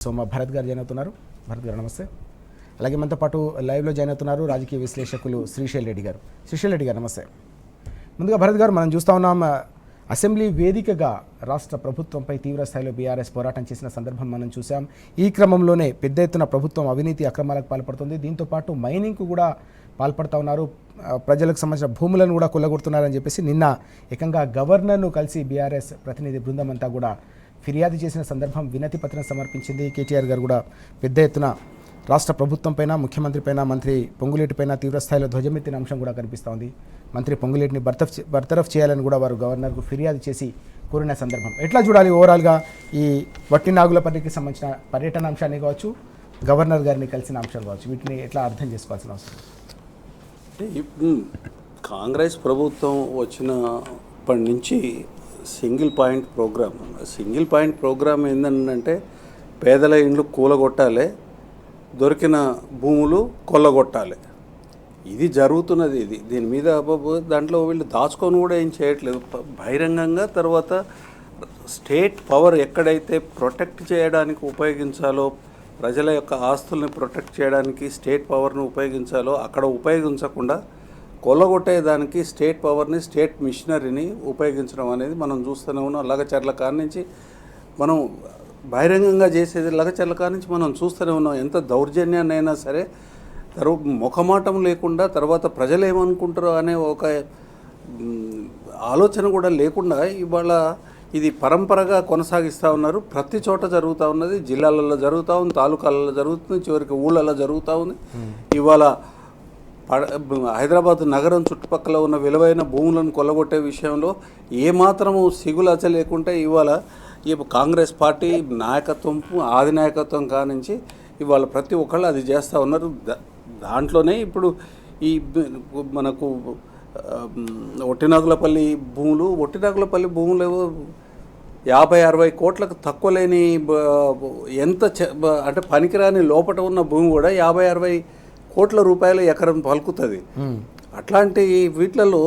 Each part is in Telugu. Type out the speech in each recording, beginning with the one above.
సో మా భరత్ గారు జాయిన్ అవుతున్నారు. భరత్ గారు నమస్తే. అలాగే మనతో పాటు లైవ్లో జాయిన్ అవుతున్నారు రాజకీయ విశ్లేషకులు శ్రీశైల్ రెడ్డి గారు. శ్రీశైల్ రెడ్డి గారు నమస్తే. ముందుగా భరత్ గారు, మనం చూస్తూ ఉన్నాం అసెంబ్లీ వేదికగా రాష్ట్ర ప్రభుత్వంపై తీవ్ర స్థాయిలో బీఆర్ఎస్ పోరాటం చేసిన సందర్భం మనం చూసాం. ఈ క్రమంలోనే పెద్ద ఎత్తున ప్రభుత్వం అవినీతి అక్రమాలకు పాల్పడుతుంది. దీంతోపాటు మైనింగ్కు కూడా పాల్పడుతూ ఉన్నారు. ప్రజలకు సంబంధించిన భూములను కూడా కొల్లగొడుతున్నారని చెప్పేసి నిన్న ఏకంగా గవర్నర్ను కలిసి బీఆర్ఎస్ ప్రతినిధి బృందం అంతా కూడా ఫిర్యాదు చేసిన సందర్భం, వినతి పత్రం సమర్పించింది. కేటీఆర్ గారు కూడా పెద్ద ఎత్తున రాష్ట్ర ప్రభుత్వం పైన, ముఖ్యమంత్రి పైన, మంత్రి పొంగులేటి పైన తీవ్రస్థాయిలో ధ్వజమెత్తిన అంశం కూడా కనిపిస్తూ ఉంది. మంత్రి పొంగులేటిని బర్తరఫ్ చేయాలని కూడా వారు గవర్నర్కు ఫిర్యాదు చేసి కోరిన సందర్భం. ఎట్లా చూడాలి ఓవరాల్గా ఈ వట్టి నాగులపల్లికి సంబంధించిన పర్యటన అంశాన్ని కావచ్చు, గవర్నర్ గారిని కలిసిన అంశం కావచ్చు, వీటిని ఎట్లా అర్థం చేసుకోవాల్సిన అవసరం? కాంగ్రెస్ ప్రభుత్వం వచ్చినప్పటి నుంచి సింగిల్ పాయింట్ ప్రోగ్రామ్ ఏంటంటే పేదల ఇండ్లు కూలగొట్టాలి, దొరికిన భూములు కొల్లగొట్టాలి. ఇది జరుగుతున్నది. దీని మీద దాంట్లో వీళ్ళు దాచుకొని కూడా ఏం చేయట్లేదు బహిరంగంగా. తర్వాత స్టేట్ పవర్ ఎక్కడైతే ప్రొటెక్ట్ చేయడానికి ఉపయోగించాలో, ప్రజల యొక్క ఆస్తుల్ని ప్రొటెక్ట్ చేయడానికి స్టేట్ పవర్ని ఉపయోగించాలో అక్కడ ఉపయోగించకుండా కొల్లగొట్టేదానికి స్టేట్ పవర్ని, స్టేట్ మిషనరీని ఉపయోగించడం అనేది మనం చూస్తూనే ఉన్నాం. లగచర్ల కాడి నుంచి మనం బహిరంగంగా చేసేది, లగచర్ల కాడి నుంచి మనం చూస్తూనే ఉన్నాం. ఎంత దౌర్జన్యాన్నైనా సరే ముఖమాటం లేకుండా, తర్వాత ప్రజలు ఏమనుకుంటారో అనే ఒక ఆలోచన కూడా లేకుండా ఇవాళ ఇది పరంపరగా కొనసాగిస్తూ ఉన్నారు. ప్రతి చోట జరుగుతూ ఉన్నది. జిల్లాలలో జరుగుతూ ఉంది, తాలూకాలలో జరుగుతుంది, చివరికి ఊళ్ళలో జరుగుతూ ఉంది. ఇవాళ హైదరాబాద్ నగరం చుట్టుపక్కల ఉన్న విలువైన భూములను కొల్లగొట్టే విషయంలో ఏమాత్రము సిగులచ లేకుండా ఇవాళ ఈ కాంగ్రెస్ పార్టీ నాయకత్వం, ఆది నాయకత్వం కానించి ఇవాళ ప్రతి ఒక్కళ్ళు అది చేస్తూ ఉన్నారు. దాంట్లోనే ఇప్పుడు ఈ మనకు ఒట్టినాగులపల్లి భూములు 50-60 కోట్లకు తక్కువ లేని, ఎంత అంటే పనికిరాని లోపట ఉన్న భూమి కూడా 50-60 కోట్ల రూపాయలు ఎకరం పలుకుతుంది. అట్లాంటి వీటిలలో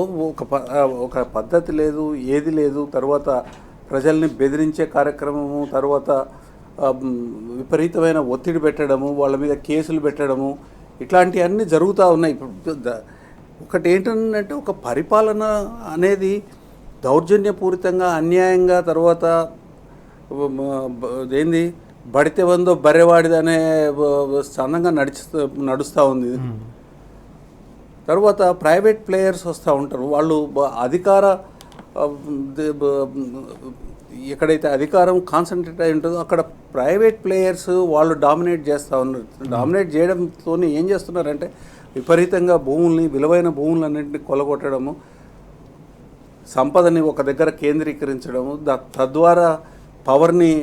ఒక పద్ధతి లేదు, ఏది లేదు. తర్వాత ప్రజల్ని బెదిరించే కార్యక్రమము, తర్వాత విపరీతమైన ఒత్తిడి పెట్టడము, వాళ్ళ మీద కేసులు పెట్టడము, ఇట్లాంటివన్నీ జరుగుతూ ఉన్నాయి. ఒకటి ఏంటంటే ఒక పరిపాలన అనేది దౌర్జన్యపూరితంగా, అన్యాయంగా, తర్వాత ఏంది బడితే వందో బర్రెవాడిదనే చందంగా నడుస్తూ ఉంది. తర్వాత ప్రైవేట్ ప్లేయర్స్ వస్తూ ఉంటారు. వాళ్ళు ఎక్కడైతే అధికారం కాన్సన్ట్రేట్ అయి ఉంటుందో అక్కడ ప్రైవేట్ ప్లేయర్స్ వాళ్ళు డామినేట్ చేస్తూ ఉన్నారు. డామినేట్ చేయడంతో ఏం చేస్తున్నారంటే విపరీతంగా భూముల్ని, విలువైన భూములన్నింటినీ కొల్లగొట్టడము, సంపదని ఒక దగ్గర కేంద్రీకరించడము, తద్వారా పవర్ని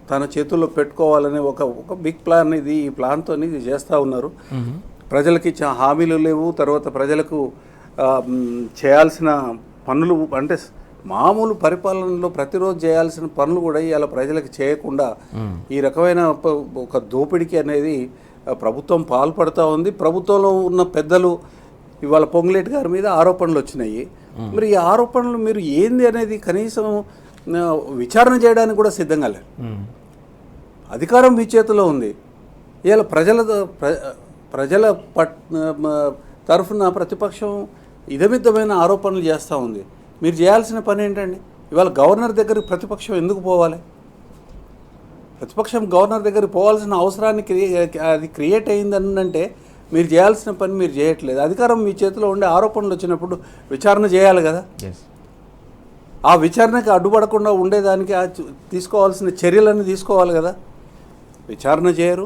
తన చేతుల్లో పెట్టుకోవాలనే ఒక బిగ్ ప్లాన్ ఇది. ఈ ప్లాన్తో ఇది చేస్తూ ఉన్నారు. ప్రజలకి హామీలు లేవు. తర్వాత ప్రజలకు చేయాల్సిన పనులు, అంటే మామూలు పరిపాలనలో ప్రతిరోజు చేయాల్సిన పనులు కూడా ఇవాళ ప్రజలకు చేయకుండా ఈ రకమైన ఒక దోపిడీకి అనేది ప్రభుత్వం పాల్పడుతూ ఉంది. ప్రభుత్వంలో ఉన్న పెద్దలు ఇవాళ పొంగులేటి గారి మీద ఆరోపణలు వచ్చినాయి. మరి ఈ ఆరోపణలు మీరు ఏంది అనేది కనీసం విచారణ చేయడానికి కూడా సిద్ధంగా లేదు. అధికారం మీ చేతిలో ఉంది. ఇవాళ ప్రజల తరఫున ప్రతిపక్షం ఇదమిద్దమైన ఆరోపణలు చేస్తూ ఉంది. మీరు చేయాల్సిన పని ఏంటండి? ఇవాళ గవర్నర్ దగ్గరికి ప్రతిపక్షం ఎందుకు పోవాలి? ప్రతిపక్షం గవర్నర్ దగ్గరికి పోవాల్సిన అవసరాన్ని అది క్రియేట్ అయిందనంటే మీరు చేయాల్సిన పని మీరు చేయట్లేదు. అధికారం మీ చేతిలో ఉండే ఆరోపణలు వచ్చినప్పుడు విచారణ చేయాలి కదా. ఆ విచారణకి అడ్డుపడకుండా ఉండేదానికి తీసుకోవాల్సిన చర్యలన్నీ తీసుకోవాలి కదా. విచారణ చేయరు,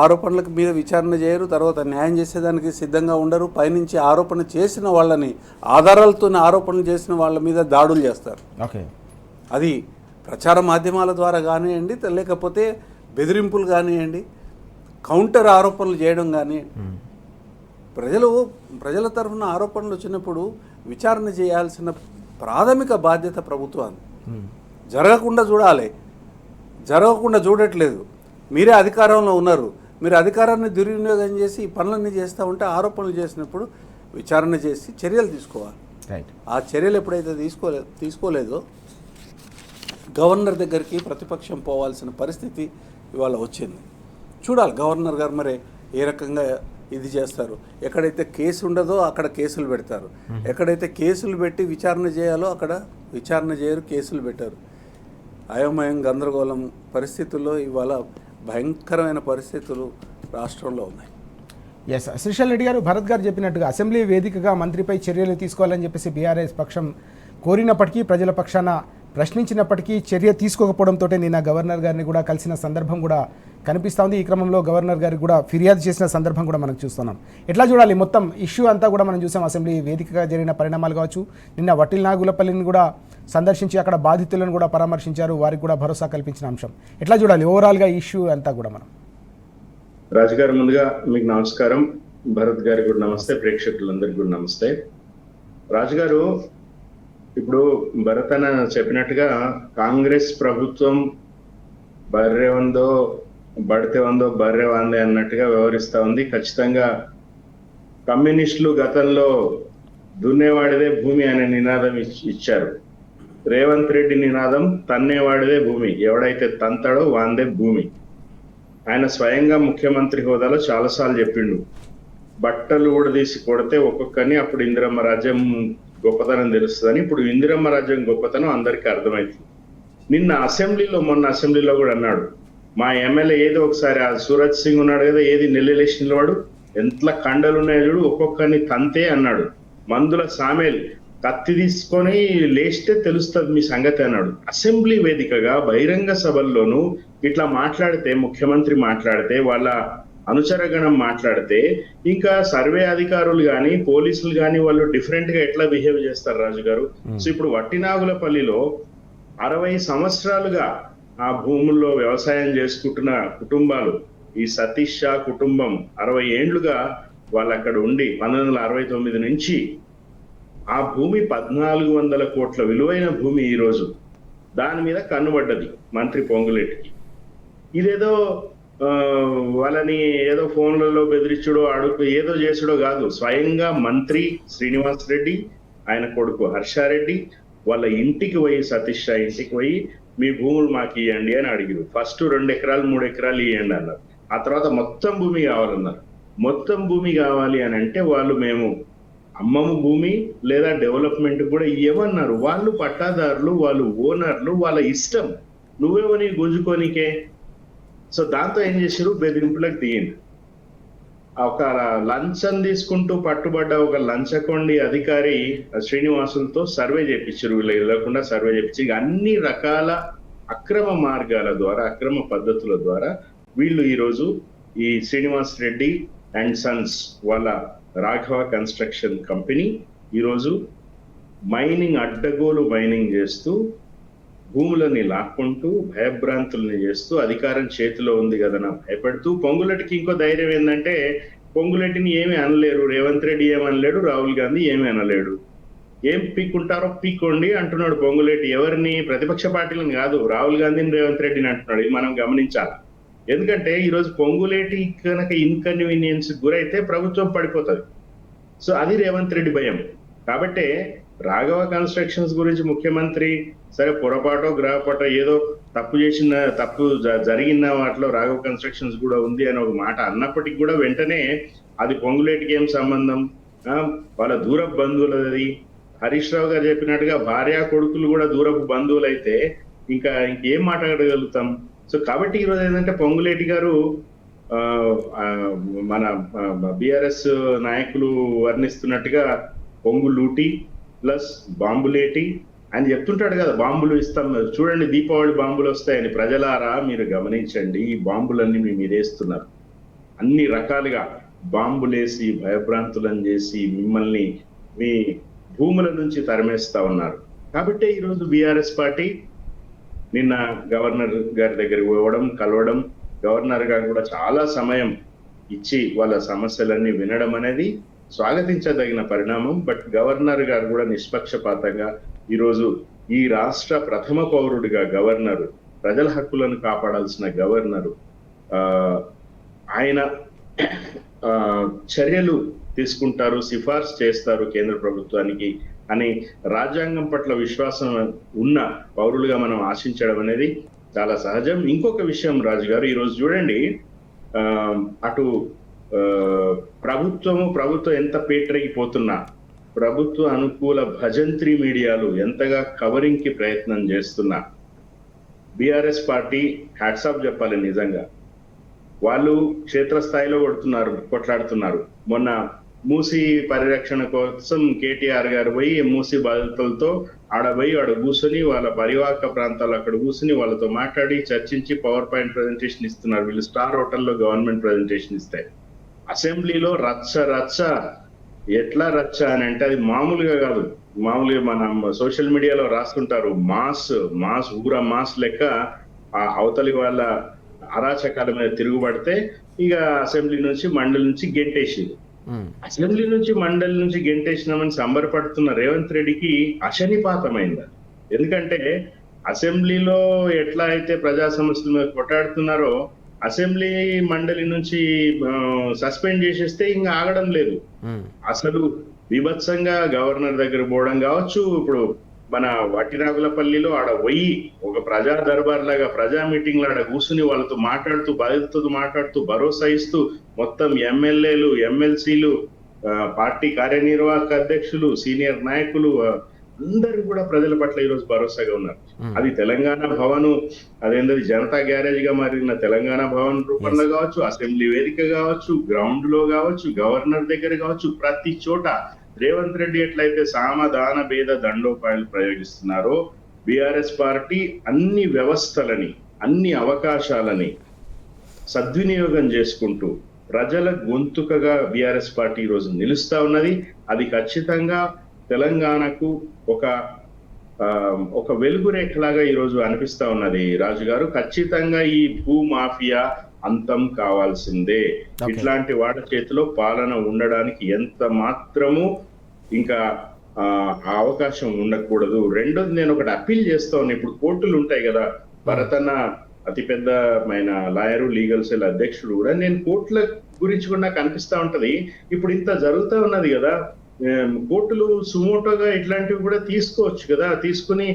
ఆరోపణలకు మీద విచారణ చేయరు, తర్వాత న్యాయం చేసేదానికి సిద్ధంగా ఉండరు. పైనుంచి ఆరోపణ చేసిన వాళ్ళని, ఆధారాలతో ఆరోపణలు చేసిన వాళ్ళ మీద దాడులు చేస్తారు. అది ప్రచార మాధ్యమాల ద్వారా కానివ్వండి, లేకపోతే బెదిరింపులు కానివ్వండి, కౌంటర్ ఆరోపణలు చేయడం కానివ్వండి. ప్రజల తరఫున ఆరోపణలు వచ్చినప్పుడు విచారణ చేయాల్సిన ప్రాథమిక బాధ్యత ప్రభుత్వాన్ని. జరగకుండా చూడాలి. జరగకుండా చూడట్లేదు. మీరే అధికారంలో ఉన్నారు. మీరు అధికారాన్ని దుర్వినియోగం చేసి ఈ పనులన్నీ చేస్తూ ఉంటే ఆరోపణలు చేసినప్పుడు విచారణ చేసి చర్యలు తీసుకోవాలి. ఆ చర్యలు ఎప్పుడైతే తీసుకోలేదో గవర్నర్ దగ్గరికి ప్రతిపక్షం పోవాల్సిన పరిస్థితి ఇవాళ వచ్చింది. చూడాలి గవర్నర్ గారు మరి ఏ రకంగా ఇది చేస్తారు. ఎక్కడైతే కేసు ఉండదో అక్కడ కేసులు పెడతారు, ఎక్కడైతే కేసులు పెట్టి విచారణ చేయాలో అక్కడ విచారణ చేయరు, కేసులు పెట్టారు. అయోమయం గందరగోళం పరిస్థితుల్లో ఇవాళ భయంకరమైన పరిస్థితులు రాష్ట్రంలో ఉన్నాయి. ఎస్, శ్రీశైల్ రెడ్డి గారు, భరత్ గారు చెప్పినట్టుగా అసెంబ్లీ వేదికగా మంత్రిపై చర్యలు తీసుకోవాలని చెప్పేసి బీఆర్ఎస్ పక్షం కోరినప్పటికీ, ప్రజల పక్షాన ప్రశ్నించినప్పటికీ చర్య తీసుకోకపోవడంతో నిన్న గవర్నర్ గారిని కూడా కలిసిన సందర్భం కూడా కనిపిస్తూ ఉంది. ఈ క్రమంలో గవర్నర్ గారికి కూడా ఫిర్యాదు చేసిన సందర్భం కూడా మనం చూస్తున్నాం. ఎట్లా చూడాలి మొత్తం ఇష్యూ అంతా కూడా మనం చూసాం. అసెంబ్లీ వేదికగా జరిగిన పరిణామాలు కావచ్చు, నిన్న వట్టిల్ నాగులపల్లిని కూడా సందర్శించి అక్కడ బాధితులను కూడా పరామర్శించారు, వారికి కూడా భరోసా కల్పించిన అంశం. ఎట్లా చూడాలి ఓవరాల్గా ఇష్యూ అంతా కూడా మనం? రాజు గారు, ముందుగా మీకు నమస్కారం. భరత్ గారికి కూడా నమస్తే, ప్రేక్షకులందరికీ కూడా నమస్తే. రాజు గారు, ఇప్పుడు భరత్ అన్న చెప్పినట్టుగా కాంగ్రెస్ ప్రభుత్వం బర్రె ఉందో బడితే ఉందో బర్రె వందే అన్నట్టుగా వ్యవహరిస్తూ ఉంది. ఖచ్చితంగా కమ్యూనిస్టులు గతంలో దున్నేవాడిదే భూమి అనే నినాదం ఇచ్చారు. రేవంత్ రెడ్డి నినాదం తన్నేవాడిదే భూమి, ఎవడైతే తంతాడో వాందే భూమి. ఆయన స్వయంగా ముఖ్యమంత్రి హోదాలో చాలాసార్లు చెప్పిండు, బట్టలు ఊడదీసి కొడితే ఒక్కొక్కరిని అప్పుడు ఇందిరమ్మ రాజ్యం గొప్పతనం తెలుస్తుందని. ఇప్పుడు ఇందిరమ్మ రాజ్యం గొప్పతనం అందరికీ అర్థమైంది. మొన్న అసెంబ్లీలో కూడా అన్నాడు, మా ఎమ్మెల్యే ఏదో ఒకసారి ఆ సూరజ్ సింగ్ ఉన్నాడు కదా, ఏది నెల్లెలేసిన వాడు, ఎంత కండలు ఉన్నాయో చూడు, ఒక్కొక్కరిని తంతే అన్నాడు. మందుల సామేల్ కత్తి తీసుకొని లేస్తే తెలుస్తుంది మీ సంగతి అన్నాడు. అసెంబ్లీ వేదికగా బహిరంగ సభల్లోనూ ఇట్లా మాట్లాడితే, ముఖ్యమంత్రి మాట్లాడితే, వాళ్ళ అనుచరగణం మాట్లాడితే, ఇంకా సర్వే అధికారులు కానీ పోలీసులు కానీ వాళ్ళు డిఫరెంట్ గా ఎట్లా బిహేవ్ చేస్తారు రాజు గారు? సో ఇప్పుడు వట్టినాగులపల్లిలో 60 సంవత్సరాలుగా ఆ భూముల్లో వ్యవసాయం చేసుకుంటున్న కుటుంబాలు, ఈ సతీష్ షా కుటుంబం 60 ఏండ్లుగా వాళ్ళు అక్కడ ఉండి 1969 నుంచి ఆ భూమి 1400 కోట్ల విలువైన భూమి ఈ రోజు దాని మీద కన్నుబడ్డది మంత్రి పొంగులేటికి. ఇదేదో వాళ్ళని ఏదో ఫోన్లలో బెదిరించుడో అడుగు ఏదో చేసుడో కాదు, స్వయంగా మంత్రి శ్రీనివాస్ రెడ్డి, ఆయన కొడుకు హర్షారెడ్డి వాళ్ళ ఇంటికి పోయి, సతీష్ షా ఇంటికి పోయి, మీ భూములు మాకు ఇవ్వండి అని అడిగారు. ఫస్ట్ 2 ఎకరాలు 3 ఎకరాలు ఇవ్వండి అన్నారు. ఆ తర్వాత మొత్తం భూమి కావాలన్నారు. మొత్తం భూమి కావాలి అని అంటే వాళ్ళు మేము అమ్మము భూమి లేదా డెవలప్మెంట్ కూడా ఇవ్వమన్నారు. వాళ్ళు పట్టాదారులు, వాళ్ళు ఓనర్లు, వాళ్ళ ఇష్టం, నువ్వేమని గుంజుకోనికే. సో దాంతో ఏం చేశారు, బెదిరింపులకు దిగింది. ఒక లంచం తీసుకుంటూ పట్టుబడ్డ ఒక లంచకొండి అధికారి శ్రీనివాసులతో సర్వే చేయించారు. వీళ్ళు వెళ్ళకుండా సర్వే చేయించి అన్ని రకాల అక్రమ మార్గాల ద్వారా, అక్రమ పద్ధతుల ద్వారా వీళ్ళు ఈరోజు ఈ శ్రీనివాస్ రెడ్డి అండ్ సన్స్ వాళ్ళ రాఘవ కన్స్ట్రక్షన్ కంపెనీ ఈరోజు మైనింగ్, అడ్డగోలు మైనింగ్ చేస్తూ, భూములని లాక్కుంటూ, భయభ్రాంతుల్ని చేస్తూ, అధికారం చేతిలో ఉంది కదా నా భయపెడుతూ, పొంగులెట్టికి ఇంకో ధైర్యం ఏంటంటే పొంగులెట్టిని ఏమీ అనలేరు, రేవంత్ రెడ్డి ఏమనలేడు, రాహుల్ గాంధీ ఏమీ అనలేడు, ఏం పీక్కుంటారో పీక్కోండి అంటున్నాడు పొంగులేటి. ఎవరిని? ప్రతిపక్ష పార్టీలను కాదు, రాహుల్ గాంధీని రేవంత్ రెడ్డిని అంటున్నాడు. ఇది మనం గమనించాలి. ఎందుకంటే ఈరోజు పొంగులేటి కనుక ఇన్కన్వీనియన్స్ గురైతే ప్రభుత్వం పడిపోతుంది. సో అది రేవంత్ రెడ్డి భయం. కాబట్టి రాఘవ కన్స్ట్రక్షన్స్ గురించి ముఖ్యమంత్రి సరే పొరపాటో గ్రహపాటో ఏదో తప్పు జరిగిన వాటిలో రాఘవ కన్స్ట్రక్షన్స్ కూడా ఉంది అని ఒక మాట అన్నప్పటికీ కూడా వెంటనే అది పొంగులేటికి ఏం సంబంధం, వాళ్ళ దూరపు బంధువులది. హరీష్ రావు గారు చెప్పినట్టుగా భార్య కొడుకులు కూడా దూరపు బంధువులు అయితే ఇంకేం మాట్లాడగలుగుతాం? సో కాబట్టి ఈరోజు ఏంటంటే పొంగులేటి గారు మన బిఆర్ఎస్ నాయకులు వర్ణిస్తున్నట్టుగా పొంగు లూటి ప్లస్ బాంబులేటి అని చెప్తుంటాడు కదా, బాంబులు ఇస్తాం చూడండి, దీపావళి బాంబులు వస్తాయని. ప్రజలారా మీరు గమనించండి, ఈ బాంబులన్నీ మీ మీద వేస్తున్నారు. అన్ని రకాలుగా బాంబులేసి భయభ్రాంతులను చేసి మిమ్మల్ని మీ భూముల నుంచి తరిమేస్తా ఉన్నారు. కాబట్టి ఈరోజు బీఆర్ఎస్ పార్టీ నిన్న గవర్నర్ గారి దగ్గరికి పోవడం, కలవడం, గవర్నర్ గారు కూడా చాలా సమయం ఇచ్చి వాళ్ళ సమస్యలన్నీ వినడం అనేది స్వాగతించదగిన పరిణామం. బట్ గవర్నర్ గారు కూడా నిష్పక్షపాతంగా ఈరోజు ఈ రాష్ట్ర ప్రథమ పౌరుడిగా గవర్నరు, ప్రజల హక్కులను కాపాడాల్సిన గవర్నరు, ఆయన చర్యలు తీసుకుంటారు, సిఫార్సు చేస్తారు కేంద్ర ప్రభుత్వానికి అని రాజ్యాంగం పట్ల విశ్వాసం ఉన్న పౌరులుగా మనం ఆశించడం అనేది చాలా సహజం. ఇంకొక విషయం రాజు గారు, ఈరోజు చూడండి, అటు ప్రభుత్వం ఎంత పేటరేగిపోతున్నా, ప్రభుత్వ అనుకూల భజంత్రి మీడియాలు ఎంతగా కవరింగ్ కి ప్రయత్నం చేస్తున్నా, బీఆర్ఎస్ పార్టీ హ్యాట్స్ ఆఫ్ చెప్పాలి. నిజంగా వాళ్ళు క్షేత్రస్థాయిలో కొట్లాడుతున్నారు. మొన్న మూసీ పరిరక్షణ కోసం కేటీఆర్ గారు పోయి మూసీ బాధితులతో ఆడ కూర్చొని వాళ్ళ పరివాహక ప్రాంతాలు అక్కడ కూర్చొని వాళ్ళతో మాట్లాడి చర్చించి పవర్ పాయింట్ ప్రజెంటేషన్ ఇస్తున్నారు. వీళ్ళు స్టార్ హోటల్లో గవర్నమెంట్ ప్రజెంటేషన్ ఇస్తాయి. అసెంబ్లీలో రచ్చ ఎట్లా రచ్చ అని అంటే అది మామూలుగా కాదు. మామూలుగా మనం సోషల్ మీడియాలో రాస్తుంటారు ఊరా మాస్ లెక్క ఆ అవతలి వాళ్ళ అరాచకాల మీద తిరుగుబడితే ఇక అసెంబ్లీ నుంచి మండలి నుంచి గెంటేసి, అసెంబ్లీ నుంచి మండలి నుంచి గెంటేసినామని సంబరపడుతున్న రేవంత్ రెడ్డికి అశనిపాతమైంది. ఎందుకంటే అసెంబ్లీలో ఎట్లా అయితే ప్రజా సమస్యల మీద కొట్టాడుతున్నారో అసెంబ్లీ మండలి నుంచి సస్పెండ్ చేసేస్తే ఇంకా ఆగడం లేదు. అసలు విభత్సంగా గవర్నర్ దగ్గర పోవడం కావచ్చు, ఇప్పుడు మన వట్టినాగులపల్లిలో ఆడ పోయి ఒక ప్రజా దర్బార్ లాగా ప్రజా మీటింగ్ లాగా కూర్చుని వాళ్ళతో మాట్లాడుతూ బాధితులతో మాట్లాడుతూ భరోసా ఇస్తూ మొత్తం ఎమ్మెల్యేలు ఎమ్మెల్సీలు పార్టీ కార్యనిర్వాహక అధ్యక్షులు సీనియర్ నాయకులు అందరూ కూడా ప్రజల పట్ల ఈరోజు భరోసాగా ఉన్నారు. అది తెలంగాణ భవన్, అదేంటది జనతా గ్యారేజ్ గా మారిన తెలంగాణ భవన్ రూపంలో కావచ్చు, అసెంబ్లీ వేదిక కావచ్చు, గ్రౌండ్ లో కావచ్చు, గవర్నర్ దగ్గర కావచ్చు, ప్రతి చోట రేవంత్ రెడ్డి ఎట్లయితే సామధాన భేద దండోపాయాలు ప్రయోగిస్తున్నారో బీఆర్ఎస్ పార్టీ అన్ని వ్యవస్థలని అన్ని అవకాశాలని సద్వినియోగం చేసుకుంటూ ప్రజల గొంతుకగా బీఆర్ఎస్ పార్టీ ఈరోజు నిలుస్తా ఉన్నది. అది ఖచ్చితంగా తెలంగాణకు ఒక వెలుగు రేఖలాగా ఈరోజు అనిపిస్తా ఉన్నది. రాజు గారు, ఖచ్చితంగా ఈ భూ మాఫియా అంతం కావాల్సిందే. ఇట్లాంటి వాడి చేతిలో పాలన ఉండడానికి ఎంత మాత్రము ఇంకా అవకాశం ఉండకూడదు. రెండోది, నేను ఒకటి అప్పీల్ చేస్తా ఉన్నా. ఇప్పుడు కోర్టులు ఉంటాయి కదా, భరతన్న అతిపెద్దమైన లాయరు, లీగల్ సెల్ అధ్యక్షుడు కూడా. నేను కోర్టుల గురించి కూడా నాకు అనిపిస్తా ఉంటది, ఇప్పుడు ఇంత జరుగుతూ ఉన్నది కదా, కోర్టులు సుమోటోగా ఇట్లాంటివి కూడా తీసుకోవచ్చు కదా, తీసుకుని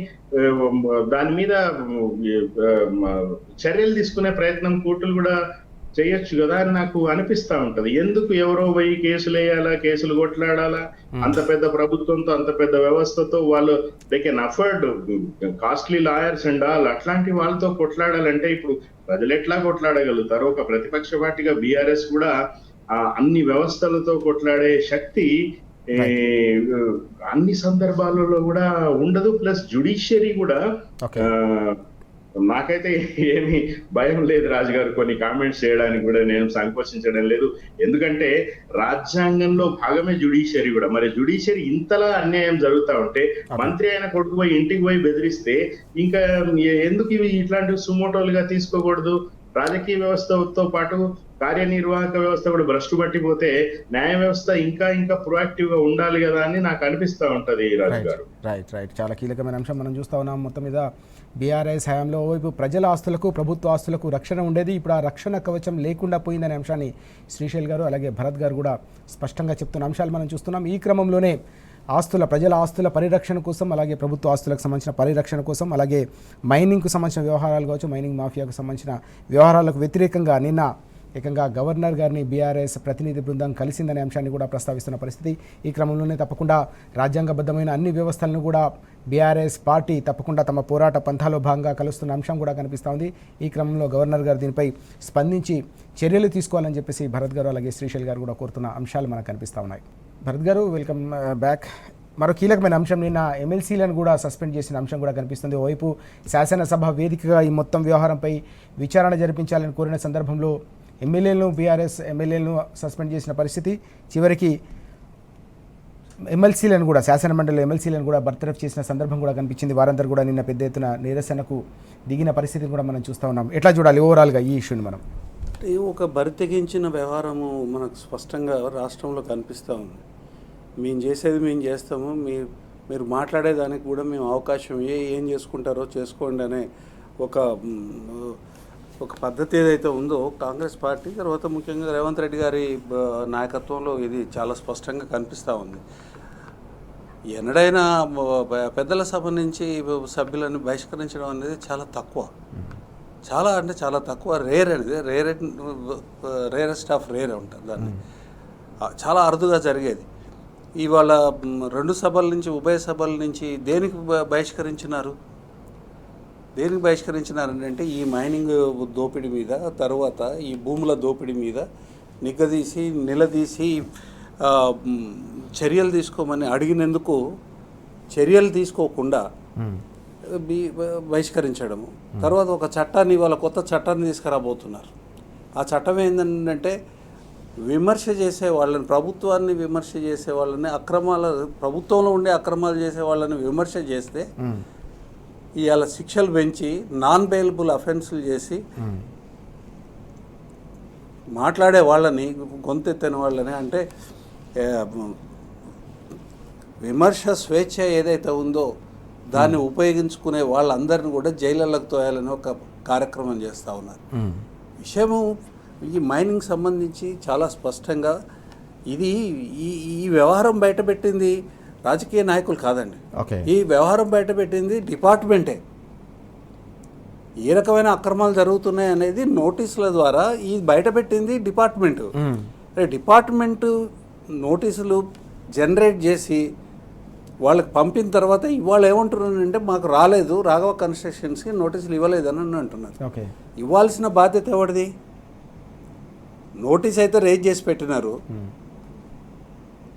దాని మీద చర్యలు తీసుకునే ప్రయత్నం కోర్టులు కూడా చేయొచ్చు కదా అని నాకు అనిపిస్తా ఉంటది. ఎందుకు ఎవరో పోయి కేసులు వేయాలా, కేసులు కొట్లాడాలా? అంత పెద్ద ప్రభుత్వంతో అంత పెద్ద వ్యవస్థతో వాళ్ళు they can afford costly lawyers and all. అట్లాంటి వాళ్ళతో కొట్లాడాలంటే ఇప్పుడు ప్రజలు ఎట్లా కొట్లాడగలుగుతారు? ఒక ప్రతిపక్ష పార్టీగా బీఆర్ఎస్ కూడా అన్ని వ్యవస్థలతో కొట్లాడే శక్తి అన్ని సందర్భాలలో కూడా ఉండదు. ప్లస్ జ్యుడిషియరీ కూడా నాకైతే ఏమి భయం లేదు రాజు గారు, కొన్ని కామెంట్స్ చేయడానికి కూడా నేను సంకోచించడం లేదు. ఎందుకంటే రాజ్యాంగంలో భాగమే జ్యుడిషియరీ కూడా. మరి జ్యుడిషియరీ ఇంతలా అన్యాయం జరుగుతా ఉంటే మంత్రి అయిన కొడుకు పోయి ఇంటికి పోయి బెదిరిస్తే ఇంకా ఎందుకు ఇవి ఇట్లాంటివి సుమోటోలుగా తీసుకోకూడదు? రాజకీయ వ్యవస్థతో పాటు కార్యనిర్వాహక వ్యవస్థ కూడా భ్రష్టు పట్టిపోతే న్యాయ వ్యవస్థ ఇంకా ప్రొయాక్టివ్ గా ఉండాలి కదా అని నాకు అనిపిస్తా ఉంటది రాజు గారు. రైట్ చాలా కీలకమైన అంశం మనం చూస్తా ఉన్నాం. మొత్తం మీద బీఆర్ఎస్ హయాంలో ఓవైపు ప్రజల ఆస్తులకు ప్రభుత్వ ఆస్తులకు రక్షణ ఉండేది, ఇప్పుడు ఆ రక్షణ కవచం లేకుండా పోయిందనే అంశాన్ని శ్రీశైల్ గారు అలాగే భరత్ గారు కూడా స్పష్టంగా చెప్తున్న అంశాలు మనం చూస్తున్నాం. ఈ క్రమంలోనే ప్రజల ఆస్తుల పరిరక్షణ కోసం, అలాగే ప్రభుత్వ ఆస్తులకు సంబంధించిన పరిరక్షణ కోసం, అలాగే మైనింగ్కు సంబంధించిన వ్యవహారాలు కావచ్చు, మైనింగ్ మాఫియాకు సంబంధించిన వ్యవహారాలకు వ్యతిరేకంగా నిన్న ఏకంగా గవర్నర్ గారిని బీఆర్ఎస్ ప్రతినిధి బృందం కలిసిందనే అంశాన్ని కూడా ప్రస్తావిస్తున్న పరిస్థితి. ఈ క్రమంలోనే తప్పకుండా రాజ్యాంగబద్ధమైన అన్ని వ్యవస్థలను కూడా బీఆర్ఎస్ పార్టీ తప్పకుండా తమ పోరాట పంథాలో భాగంగా కలుస్తున్న అంశం కూడా కనిపిస్తూ ఉంది. ఈ క్రమంలో గవర్నర్ గారు దీనిపై స్పందించి చర్యలు తీసుకోవాలని చెప్పేసి భరత్ గారు అలాగే శ్రీశైల్ గారు కూడా కోరుతున్న అంశాలు మనకు కనిపిస్తూ ఉన్నాయి. భరత్ గారు, వెల్కమ్ బ్యాక్. మరో కీలకమైన అంశం, నిన్న ఎమ్మెల్సీలను కూడా సస్పెండ్ చేసిన అంశం కూడా కనిపిస్తుంది. ఓవైపు శాసనసభ వేదికగా ఈ మొత్తం వ్యవహారంపై విచారణ జరిపించాలని కోరిన సందర్భంలో బీఆర్ఎస్ ఎమ్మెల్యేలను సస్పెండ్ చేసిన పరిస్థితి, చివరికి ఎమ్మెల్సీలను కూడా శాసనమండలి ఎమ్మెల్సీలను కూడా బర్తరఫ్ చేసిన సందర్భం కూడా కనిపించింది. వారందరూ కూడా నిన్న పెద్ద ఎత్తున నిరసనకు దిగిన పరిస్థితిని కూడా మనం చూస్తూ ఉన్నాం. ఎట్లా చూడాలి ఓవరాల్గా ఈ ఇష్యూని మనం? ఒక బరితెగించిన వ్యవహారము మనకు స్పష్టంగా రాష్ట్రంలో కనిపిస్తూ ఉంది. మేము చేసేది మేము చేస్తాము, మీరు మాట్లాడేదానికి కూడా మేము అవకాశం ఏం చేసుకుంటారో చేసుకోండి అనే ఒక పద్ధతి ఏదైతే ఉందో కాంగ్రెస్ పార్టీ, తర్వాత ముఖ్యంగా రేవంత్ రెడ్డి గారి నాయకత్వంలో ఇది చాలా స్పష్టంగా కనిపిస్తూ ఉంది. ఎన్నడైనా పెద్దల సభ నుంచి సభ్యులను బహిష్కరించడం అనేది చాలా తక్కువ, చాలా అంటే చాలా తక్కువ, రేర్ అనేది రేరెస్ట్ ఆఫ్ రేర్ ఉంటుంది దాన్ని. చాలా అరుదుగా జరిగేది. ఇవాళ 2 సభల నుంచి, ఉభయ సభల నుంచి దేనికి బహిష్కరించినారు? దేనికి బహిష్కరించినారంటే ఈ మైనింగ్ దోపిడీ మీద, తర్వాత ఈ భూముల దోపిడీ మీద నిలదీసి చర్యలు తీసుకోమని అడిగినందుకు చర్యలు తీసుకోకుండా బహిష్కరించడము. తర్వాత ఒక చట్టాన్ని, ఇవాళ కొత్త చట్టాన్ని తీసుకురాబోతున్నారు. ఆ చట్టం ఏంటంటే విమర్శ చేసే వాళ్ళని, ప్రభుత్వాన్ని విమర్శ చేసే వాళ్ళని, ప్రభుత్వంలో ఉండే అక్రమాలు చేసే వాళ్ళని విమర్శ చేస్తే ఇవాళ శిక్షలు పెంచి నాన్ బెయిలబుల్ అఫెన్సులు చేసి మాట్లాడే వాళ్ళని, గొంతెత్తిన వాళ్ళని, అంటే విమర్శ స్వేచ్ఛ ఏదైతే ఉందో దాన్ని ఉపయోగించుకునే వాళ్ళందరినీ కూడా జైళ్ళకు తోయాలని ఒక కార్యక్రమం చేస్తూ ఉన్నారు. విషయము ఈ మైనింగ్ సంబంధించి చాలా స్పష్టంగా ఇది ఈ వ్యవహారం బయటపెట్టింది రాజకీయ నాయకులు కాదండి. ఈ వ్యవహారం బయటపెట్టింది డిపార్ట్మెంటే. ఏ రకమైన అక్రమాలు జరుగుతున్నాయి అనేది నోటీసుల ద్వారా ఈ బయటపెట్టింది డిపార్ట్మెంటు. డిపార్ట్మెంటు నోటీసులు జనరేట్ చేసి వాళ్ళకి పంపిన తర్వాత ఇవాళ ఏమంటున్నారంటే మాకు రాలేదు, రాఘవ కన్స్ట్రక్షన్స్కి నోటీసులు ఇవ్వలేదని అంటున్నారు. ఇవ్వాల్సిన బాధ్యత ఎవరిది? నోటీస్ అయితే రేజ్ చేసి పెట్టినారు,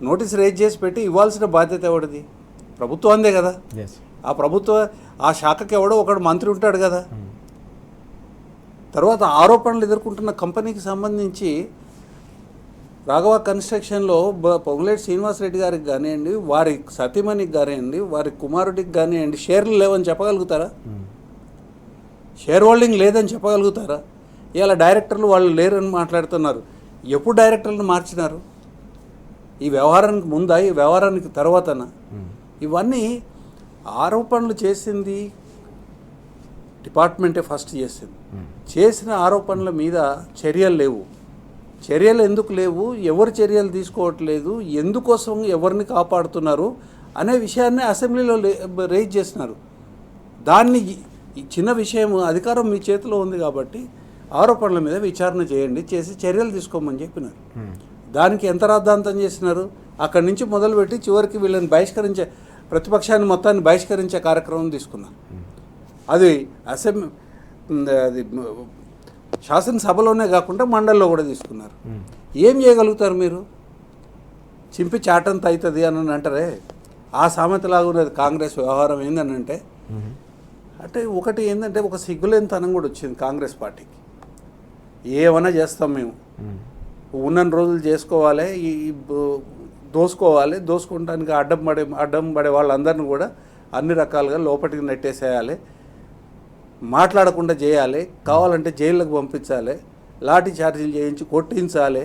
నోటీస్ రేజ్ చేసి పెట్టి ఇవ్వాల్సిన బాధ్యత ఎవరిది? ప్రభుత్వందే కదా. ఆ శాఖకి ఎవడో ఒకడు మంత్రి ఉంటాడు కదా. తర్వాత ఆరోపణలు ఎదుర్కొంటున్న కంపెనీకి సంబంధించి రాఘవ కన్స్ట్రక్షన్లో పొంగులేటి శ్రీనివాసరెడ్డి గారికి కానివ్వండి, వారి సతీమణికి కానివ్వండి, వారి కుమారుడికి కానివ్వండి షేర్లు లేవని చెప్పగలుగుతారా? షేర్ హోల్డింగ్ లేదని చెప్పగలుగుతారా? ఇవాళ డైరెక్టర్లు వాళ్ళు లేరని మాట్లాడుతున్నారు. ఎప్పుడు డైరెక్టర్లను మార్చినారు? ఈ వ్యవహారానికి ముందా, ఈ వ్యవహారానికి తర్వాతనా? ఇవన్నీ ఆరోపణలు చేసింది డిపార్ట్మెంటే ఫస్ట్ చేసింది. చేసిన ఆరోపణల మీద చర్యలు లేవు. చర్యలు ఎందుకు లేవు, ఎవరు చర్యలు తీసుకోవట్లేదు, ఎందుకోసం ఎవరిని కాపాడుతున్నారు అనే విషయాన్ని అసెంబ్లీలో రేజ్ చేసినారు. దాన్ని చిన్న విషయం, అధికారం మీ చేతిలో ఉంది కాబట్టి ఆరోపణల మీద విచారణ చేయండి, చేసి చర్యలు తీసుకోమని చెప్పినారు. దానికి ఎంత రాద్ధాంతం చేసినారు? అక్కడి నుంచి మొదలుపెట్టి చివరికి వీళ్ళని ప్రతిపక్షాన్ని మొత్తాన్ని బహిష్కరించే కార్యక్రమం తీసుకున్నారు. అది అది శాసనసభలోనే కాకుండా మండలిలో కూడా తీసుకున్నారు. ఏం చేయగలుగుతారు మీరు? చింపి చాటంత అవుతుంది అని అంటారే, ఆ సామెతలాగా ఉన్నది కాంగ్రెస్ వ్యవహారం. ఏందని అంటే ఒకటి ఏంటంటే ఒక సిగ్గులేనితనం కూడా వచ్చింది కాంగ్రెస్ పార్టీకి. ఏమన్నా చేస్తాం మేము, ఉన్న రోజులు చేసుకోవాలి, దోసుకోవాలి, దోసుకుంటానికి అడ్డం పడే వాళ్ళందరినీ కూడా అన్ని రకాలుగా లోపలికి నెట్టేసేయాలి, మాట్లాడకుండా చేయాలి, కావాలంటే జైళ్ళకు పంపించాలి, లాఠీ చార్జీలు చేయించి కొట్టించాలి.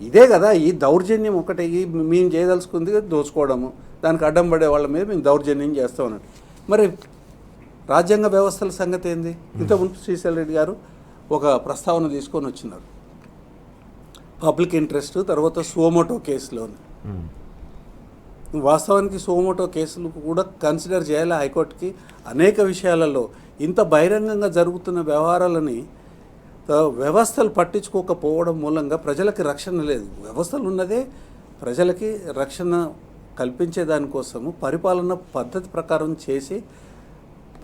ఇదే కదా ఈ దౌర్జన్యం. ఒకటి మేము చేయదలుచుకుంది దోచుకోవడము, దానికి అడ్డం పడే వాళ్ళ మీద మేము దౌర్జన్యం చేస్తూ ఉన్నాం. మరి రాజ్యాంగ వ్యవస్థల సంగతి ఏంది? ఇంతకుముందు శ్రీశైల్ రెడ్డి గారు ఒక ప్రస్తావన తీసుకొని వచ్చినారు, పబ్లిక్ ఇంట్రెస్ట్, తర్వాత సుమోటో కేసులోని. వాస్తవానికి సుమోటో కేసులు కూడా కన్సిడర్ చేయాలి హైకోర్టుకి. అనేక విషయాలలో ఇంత బహిరంగంగా జరుగుతున్న వ్యవహారాలని వ్యవస్థలు పట్టించుకోకపోవడం మూలంగా ప్రజలకి రక్షణ లేదు. వ్యవస్థలు ఉన్నదే ప్రజలకి రక్షణ కల్పించే దానికోసము, పరిపాలన పద్ధతి ప్రకారం చేసి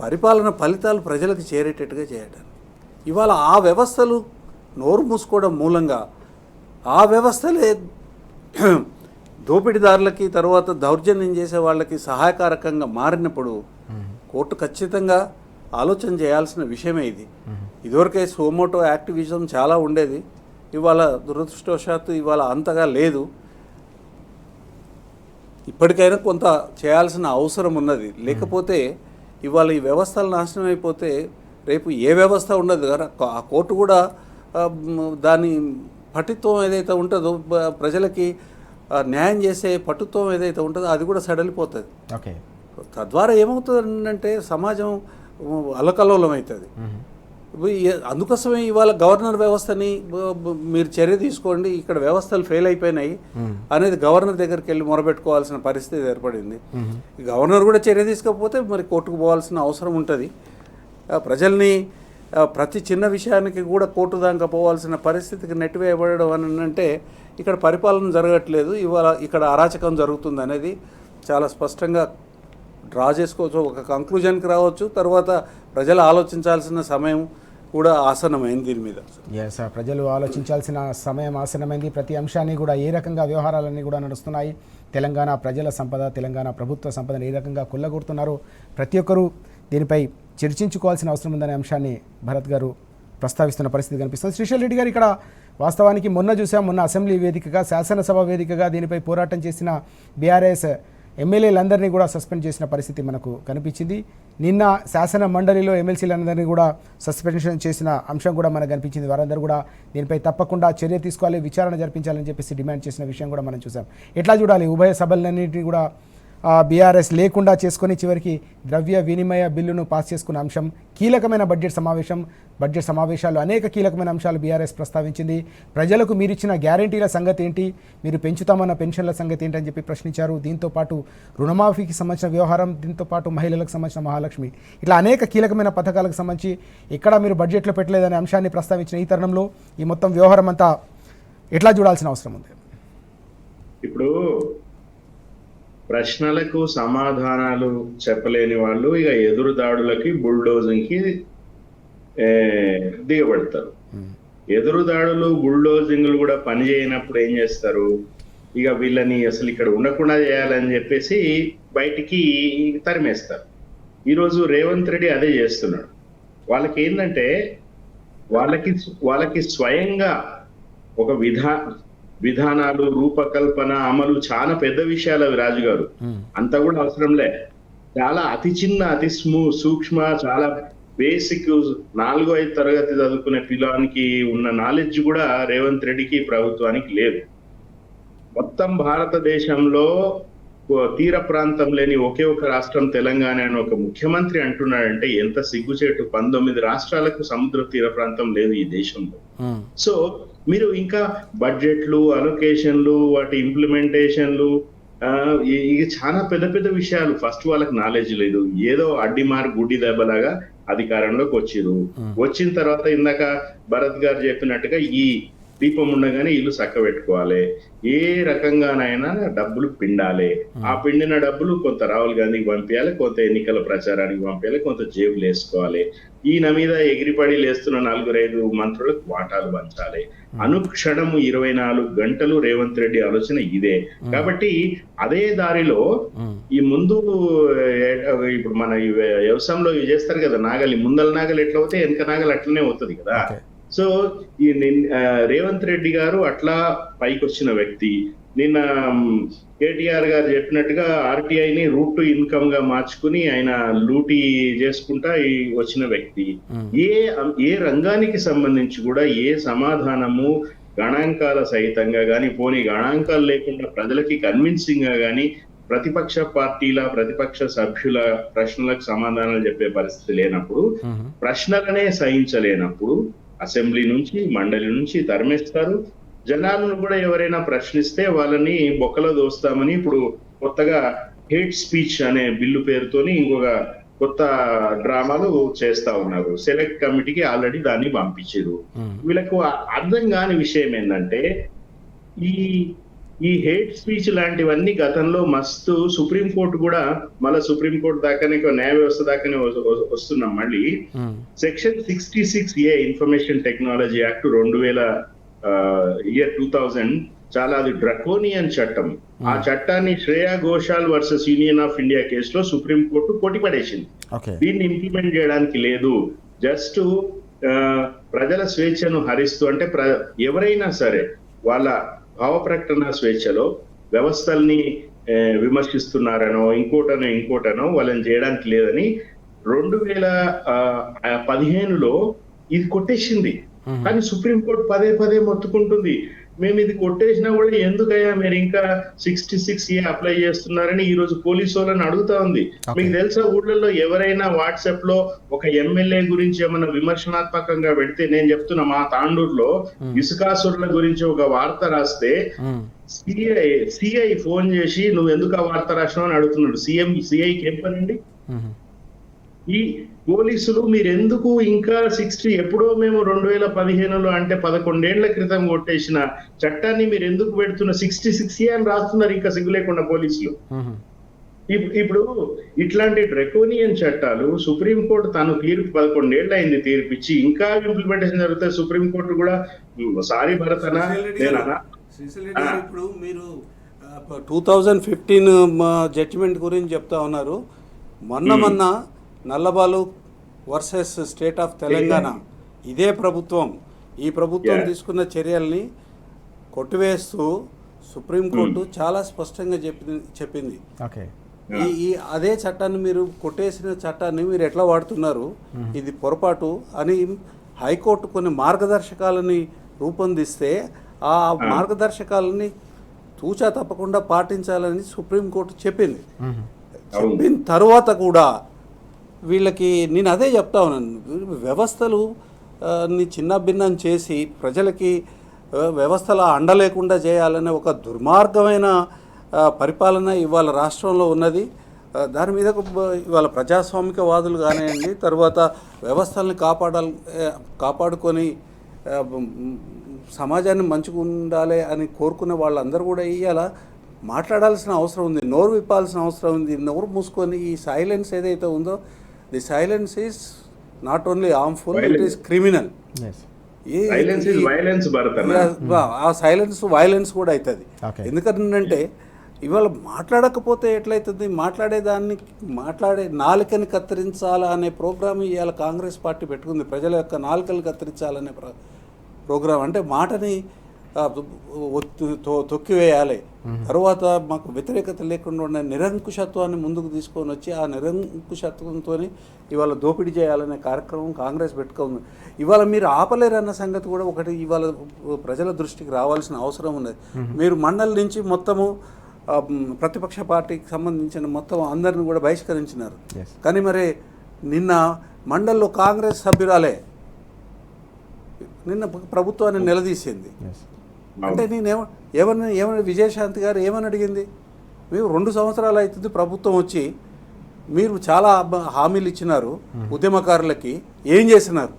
పరిపాలన ఫలితాలు ప్రజలకు చేరేటట్టుగా చేయడానికి. ఇవాళ ఆ వ్యవస్థలు నోరు మూసుకోవడం మూలంగా ఆ వ్యవస్థలే దోపిడీదారులకి, తర్వాత దౌర్జన్యం చేసే వాళ్ళకి సహాయకారకంగా మారినప్పుడు కోర్టు ఖచ్చితంగా ఆలోచన చేయాల్సిన విషయమే ఇది. ఇదివరకే సుమోటో యాక్టివిజం చాలా ఉండేది, ఇవాళ దురదృష్టవశాత్తు ఇవాళ అంతగా లేదు. ఇప్పటికైనా కొంత చేయాల్సిన అవసరం ఉన్నది. లేకపోతే ఇవాళ ఈ వ్యవస్థలు నాశనం అయిపోతే రేపు ఏ వ్యవస్థ ఉండదు కదా. ఆ కోర్టు కూడా దాని పటుత్వం ఏదైతే ఉంటుందో, ప్రజలకి న్యాయం చేసే పటుత్వం ఏదైతే ఉంటుందో అది కూడా సడలిపోతుంది. తద్వారా ఏమవుతుంది అంటే సమాజం అల్లకల్లోలం అవుతుంది. అందుకోసమే ఇవాళ గవర్నర్ వ్యవస్థని మీరు చర్య తీసుకోండి, ఇక్కడ వ్యవస్థలు ఫెయిల్ అయిపోయినాయి అనేది గవర్నర్ దగ్గరికి వెళ్ళి మొరబెట్టుకోవాల్సిన పరిస్థితి ఏర్పడింది. గవర్నర్ కూడా చర్య తీసుకోకపోతే మరి కోర్టుకు పోవాల్సిన అవసరం ఉంటుంది. ప్రజల్ని ప్రతి చిన్న విషయానికి కూడా కోర్టు దాకా పోవాల్సిన పరిస్థితికి నెట్టివేయబడడం అని అంటే ఇక్కడ పరిపాలన జరగట్లేదు, ఇవాళ ఇక్కడ అరాచకం జరుగుతుంది అనేది చాలా స్పష్టంగా డ్రా చేసుకోవచ్చు, ఒక కంక్లూజన్కి రావచ్చు. తర్వాత ప్రజలు ఆలోచించాల్సిన సమయం కూడా ఆసనమైంది దీని మీద. ఎస్, ప్రజలు ఆలోచించాల్సిన సమయం ఆసనమైంది. ప్రతి అంశాన్ని కూడా ఏ రకంగా వ్యవహారాలన్నీ కూడా నడుస్తున్నాయి, తెలంగాణ ప్రజల సంపద, తెలంగాణ ప్రభుత్వ సంపదను ఏ రకంగా కొల్లగొడుతున్నారు, ప్రతి ఒక్కరూ దీనిపై చర్చించుకోవాల్సిన అవసరం ఉందనే అంశాన్ని భరత్ గారు ప్రస్తావిస్తున్న పరిస్థితి కనిపిస్తుంది. శ్రీశైల్ రెడ్డి గారు, ఇక్కడ వాస్తవానికి మొన్న అసెంబ్లీ వేదికగా, శాసనసభ వేదికగా దీనిపై పోరాటం చేసిన బీఆర్ఎస్ ఎమ్మెల్యేలందరినీ కూడా సస్పెండ్ చేసిన పరిస్థితి మనకు కనిపించింది. నిన్న శాసన మండలిలో ఎమ్మెల్సీలందరినీ కూడా సస్పెన్షన్ చేసిన అంశం కూడా మనకు కనిపించింది. వారందరూ కూడా దీనిపై తప్పకుండా చర్య తీసుకోవాలి, విచారణ జరిపించాలని చెప్పేసి డిమాండ్ చేసిన విషయం కూడా మనం చూసాం. ఎట్లా చూడాలి? ఉభయ సభలన్నింటినీ కూడా బీఆర్ఎస్ లేకుండా చేసుకొని చివరికి ద్రవ్య వినిమయ బిల్లును పాస్ చేసుకున్న అంశం, కీలకమైన బడ్జెట్ సమావేశాలు అనేక కీలకమైన అంశాలు బీఆర్ఎస్ ప్రస్తావించింది. ప్రజలకు మీరిచ్చిన గ్యారంటీల సంగతి ఏంటి, మీరు పెంచుతామన్న పెన్షన్ల సంగతి ఏంటి అని చెప్పి ప్రశ్నించారు. దీంతోపాటు రుణమాఫీకి సంబంధించిన వ్యవహారం, దీంతోపాటు మహిళలకు సంబంధించిన మహాలక్ష్మి, ఇట్లా అనేక కీలకమైన పథకాలకు సంబంధించి ఎక్కడ మీరు బడ్జెట్లో పెట్టలేదనే అంశాన్ని ప్రస్తావించిన ఈ తరుణంలో ఈ మొత్తం వ్యవహారం అంతా ఎట్లా చూడాల్సిన అవసరం ఉంది? ఇప్పుడు ప్రశ్నలకు సమాధానాలు చెప్పలేని వాళ్ళు ఇక ఎదురు దాడులకి బుల్డోజింగ్కి దిగబడతారు. ఎదురు దాడులు బుల్డోజింగ్లు కూడా పని చేయనప్పుడు ఏం చేస్తారు, ఇక వీళ్ళని అసలు ఇక్కడ ఉండకుండా చేయాలని చెప్పేసి బయటికి తరిమేస్తారు. ఈరోజు రేవంత్ రెడ్డి అదే చేస్తున్నాడు. వాళ్ళకి ఏంటంటే వాళ్ళకి స్వయంగా ఒక విధానాలు, రూపకల్పన, అమలు చాలా పెద్ద విషయాలు అవి. రాజు గారు అంతా కూడా అవసరంలే. చాలా అతి చిన్న, అతి సూక్ష్మ, చాలా బేసిక్ 4-5 తరగతి చదువుకునే పిల్లానికి ఉన్న నాలెడ్జ్ కూడా రేవంత్ రెడ్డికి, ప్రభుత్వానికి లేదు. మొత్తం భారతదేశంలో తీర ప్రాంతం లేని ఒకే ఒక రాష్ట్రం తెలంగాణ అని ఒక ముఖ్యమంత్రి అంటున్నాడంటే ఎంత సిగ్గుచేటు. 19 రాష్ట్రాలకు సముద్ర తీర ప్రాంతం లేదు ఈ దేశంలో. సో మీరు ఇంకా బడ్జెట్లు, అలొకేషన్లు, వాటి ఇంప్లిమెంటేషన్లు, ఇవి చాలా పెద్ద పెద్ద విషయాలు. ఫస్ట్ వాళ్ళకి నాలెడ్జ్ లేదు. ఏదో అడ్డిమార్ గుడ్డి దెబ్బలాగా అధికారంలోకి వచ్చిన తర్వాత ఇందాక భరత్ గారు చెప్పినట్టుగా ఈ దీపం ఉండగానే ఇల్లు చక్కబెట్టుకోవాలి, ఏ రకంగానైనా డబ్బులు పిండాలి. ఆ పిండిన డబ్బులు కొంత రాహుల్ గాంధీకి పంపించాలి, కొంత ఎన్నికల ప్రచారానికి పంపించాలి, కొంత జేబులు వేసుకోవాలి. ఈయన మీద ఎగిరిపడి లేస్తున్న 4-5 మంత్రులకు వాటాలు పంచాలి. అనుక్షణము 24 గంటలు రేవంత్ రెడ్డి ఆలోచన ఇదే. కాబట్టి అదే దారిలో ఈ ముందు ఇప్పుడు మన వ్యవసాయంలో ఇవి చేస్తారు కదా, నాగలి, ముందల నాగలి ఎట్లా అవుతాయి, వెనక నాగలి అట్లనే అవుతుంది కదా. సో ఈ రేవంత్ రెడ్డి గారు అట్లా పైకి వచ్చిన వ్యక్తి. నిన్న కేటీఆర్ గారు చెప్పినట్టుగా ఆర్టీఐని రూట్ టు ఇన్కమ్ గా మార్చుకుని ఆయన లూటీ చేసుకుంటా వచ్చిన వ్యక్తి. ఏ రంగానికి సంబంధించి కూడా ఏ సమాధానము గణాంకాల సహితంగా గాని, పోనీ గణాంకాలు లేకుండా ప్రజలకి కన్విన్సింగ్ గా గాని, ప్రతిపక్ష పార్టీల, ప్రతిపక్ష సభ్యుల ప్రశ్నలకు సమాధానాలు చెప్పే పరిస్థితి లేనప్పుడు, ప్రశ్నలనే సహించలేనప్పుడు అసెంబ్లీ నుంచి, మండలి నుంచి తరిమేస్తారు. జనాలను కూడా ఎవరైనా ప్రశ్నిస్తే వాళ్ళని బొక్కలో దోస్తామని ఇప్పుడు కొత్తగా హేట్ స్పీచ్ అనే బిల్లు పేరుతోని ఇంకొక కొత్త డ్రామాలు చేస్తా ఉన్నారు. సెలెక్ట్ కమిటీకి ఆల్రెడీ దాన్ని పంపించారు. వీళ్ళకు అర్థం కాని విషయం ఏంటంటే ఈ హేట్ స్పీచ్ లాంటివన్నీ గతంలో మస్తు సుప్రీంకోర్టు కూడా, మళ్ళీ సుప్రీంకోర్టు దాకానే, న్యాయ వ్యవస్థ దాకానే వస్తున్నాం. మళ్ళీ section 66A information technology act 2000 చాలా అది డ్రకోనియన్ చట్టం. ఆ చట్టాన్ని Shreya Ghoshal versus union of India కేసులో సుప్రీంకోర్టు కొట్టిపడేసింది. దీన్ని ఇంప్లిమెంట్ చేయడానికి లేదు. జస్ట్ ప్రజల స్వేచ్ఛను హరిస్తూ, అంటే ఎవరైనా సరే వాళ్ళ భావ ప్రకటన స్వేచ్ఛలో వ్యవస్థల్ని విమర్శిస్తున్నారనో ఇంకోటనో వాళ్ళని చేయడానికి లేదని 2015లో ఇది కొట్టేసింది. కానీ సుప్రీంకోర్టు పదే మొత్తుకుంటుంది. మేము ఇది కొట్టేసినా కూడా ఎందుకయ్యా మీరు ఇంకా 66A అప్లై చేస్తున్నారని ఈ రోజు పోలీసు వాళ్ళని అడుగుతా ఉంది. మీకు తెలుసా ఊళ్ళల్లో ఎవరైనా వాట్సాప్ లో ఒక ఎమ్మెల్యే గురించి ఏమైనా విమర్శనాత్మకంగా పెడితే, నేను చెప్తున్నా మా తాండూరులో ఇసుకాసురుల గురించి ఒక వార్త రాస్తే సిఐ ఫోన్ చేసి నువ్వు ఎందుకు ఆ వార్త రాసినావు అని అడుగుతున్నాడు. సిఐకి ఏం పనండి? ఈ పోలీసులు మీరు ఎందుకు ఇంకా 60 ఎప్పుడో మేము 2015లో అంటే 11 ఏళ్ల క్రితం కొట్టేసిన చట్టాన్ని మీరు ఎందుకు పెడుతున్న 66A అని రాస్తున్నారు ఇంకా సిగ్గు లేకుండా పోలీసులు. ఇప్పుడు ఇట్లాంటి డ్రెకోనియన్ చట్టాలు సుప్రీంకోర్టు తను తీర్పు 11 ఏళ్ళు అయింది తీర్పిచ్చి, ఇంకా ఇంప్లిమెంటేషన్ జరిగితే సుప్రీంకోర్టు కూడా సారీ భరత్ అన్న నేనన్నా ఇప్పుడు మీరు 2015 జడ్జిమెంట్ గురించి చెప్తా ఉన్నారు. మొన్న నల్లబాలు వర్సెస్ స్టేట్ ఆఫ్ తెలంగాణ ఇదే ప్రభుత్వం ఈ ప్రభుత్వం తీసుకున్న చర్యల్ని కొట్టివేస్తూ సుప్రీంకోర్టు చాలా స్పష్టంగా చెప్పింది. ఈ అదే చట్టాన్ని మీరు కొట్టేసిన చట్టాన్ని మీరు ఎట్లా వాడుతున్నారు, ఇది పొరపాటు అని హైకోర్టు కొన్ని మార్గదర్శకాలని రూపొందిస్తే ఆ మార్గదర్శకాలని తూచా తప్పకుండా పాటించాలని సుప్రీంకోర్టు చెప్పింది. చెప్పిన తర్వాత కూడా వీళ్ళకి నేను అదే చెప్తా ఉన్నాను, వ్యవస్థలు చిన్నభిన్నం చేసి ప్రజలకి వ్యవస్థల అండ లేకుండా చేయాలనే ఒక దుర్మార్గమైన పరిపాలన ఇవాళ రాష్ట్రంలో ఉన్నది. దాని మీద ఇవాళ ప్రజాస్వామికవాదులు కానివ్వండి, తర్వాత వ్యవస్థల్ని కాపాడుకొని సమాజాన్ని మంచిగా ఉండాలి అని కోరుకునే వాళ్ళందరూ కూడా ఇవాళ మాట్లాడాల్సిన అవసరం ఉంది, నోరు విప్పాల్సిన అవసరం ఉంది. నోరు మూసుకొని ఈ సైలెన్స్ ఏదైతే ఉందో, the silence is not only harmful, it is criminal. ఆ సైలెన్స్ వైలెన్స్ కూడా అవుతుంది. ఎందుకంటే ఇవాళ మాట్లాడకపోతే ఎట్లయితుంది, మాట్లాడే నాలుకని కత్తిరించాలా అనే ప్రోగ్రామ్ ఇవాళ కాంగ్రెస్ పార్టీ పెట్టుకుంది. ప్రజల యొక్క నాలుకలు కత్తిరించాలనే ప్రోగ్రాం. అంటే మాటని తొక్కివేయాలి, తర్వాత మాకు వ్యతిరేకత లేకుండా ఉన్న నిరంకుశత్వాన్ని ముందుకు తీసుకొని వచ్చి ఆ నిరంకుశత్వంతో ఇవాళ దోపిడీ చేయాలనే కార్యక్రమం కాంగ్రెస్ పెట్టుకుంది. ఇవాళ మీరు ఆపలేరన్న సంగతి కూడా ఒకటి ఇవాళ ప్రజల దృష్టికి రావాల్సిన అవసరం ఉన్నది. మీరు మండలి నుంచి మొత్తము ప్రతిపక్ష పార్టీకి సంబంధించిన మొత్తం అందరిని కూడా బహిష్కరించినారు. కానీ మరి నిన్న మండలిలో కాంగ్రెస్ సభ్యురాలే నిన్న ప్రభుత్వాన్ని నిలదీసింది. అంటే ఏమన్నా విజయశాంతి గారు ఏమని అడిగింది, మేము 2 సంవత్సరాలు అవుతుంది ప్రభుత్వం వచ్చి, మీరు చాలా హామీలు ఇచ్చినారు ఉద్యమకారులకి, ఏం చేసినారు,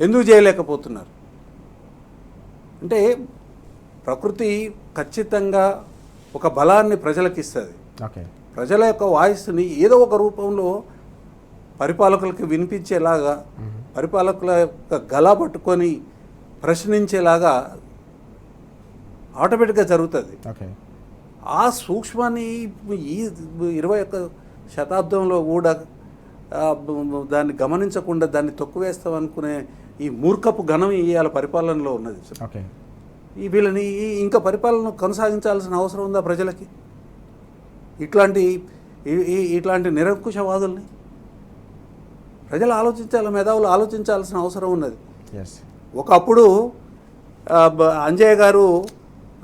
ఎందుకు చేయలేకపోతున్నారు? అంటే ప్రకృతి ఖచ్చితంగా ఒక బలాన్ని ప్రజలకు ఇస్తుంది. ప్రజల యొక్క వాయిస్ని ఏదో ఒక రూపంలో పరిపాలకులకి వినిపించేలాగా, పరిపాలకుల యొక్క గలా పట్టుకొని ప్రశ్నించేలాగా ఆటోమేటిక్గా జరుగుతుంది. ఆ సూక్ష్మాన్ని ఈ 21వ శతాబ్దంలో కూడా దాన్ని గమనించకుండా దాన్ని తొక్కువేస్తాం అనుకునే ఈ మూర్ఖపు ఘనం ఇవాళ పరిపాలనలో ఉన్నది. ఈ వీళ్ళని ఇంకా పరిపాలన కొనసాగించాల్సిన అవసరం ఉందా ప్రజలకి? ఇట్లాంటి నిరంకుశవాదుల్ని ప్రజలు ఆలోచించాలి, మేధావులు ఆలోచించాల్సిన అవసరం ఉన్నది. ఒకప్పుడు అంజయ్య గారు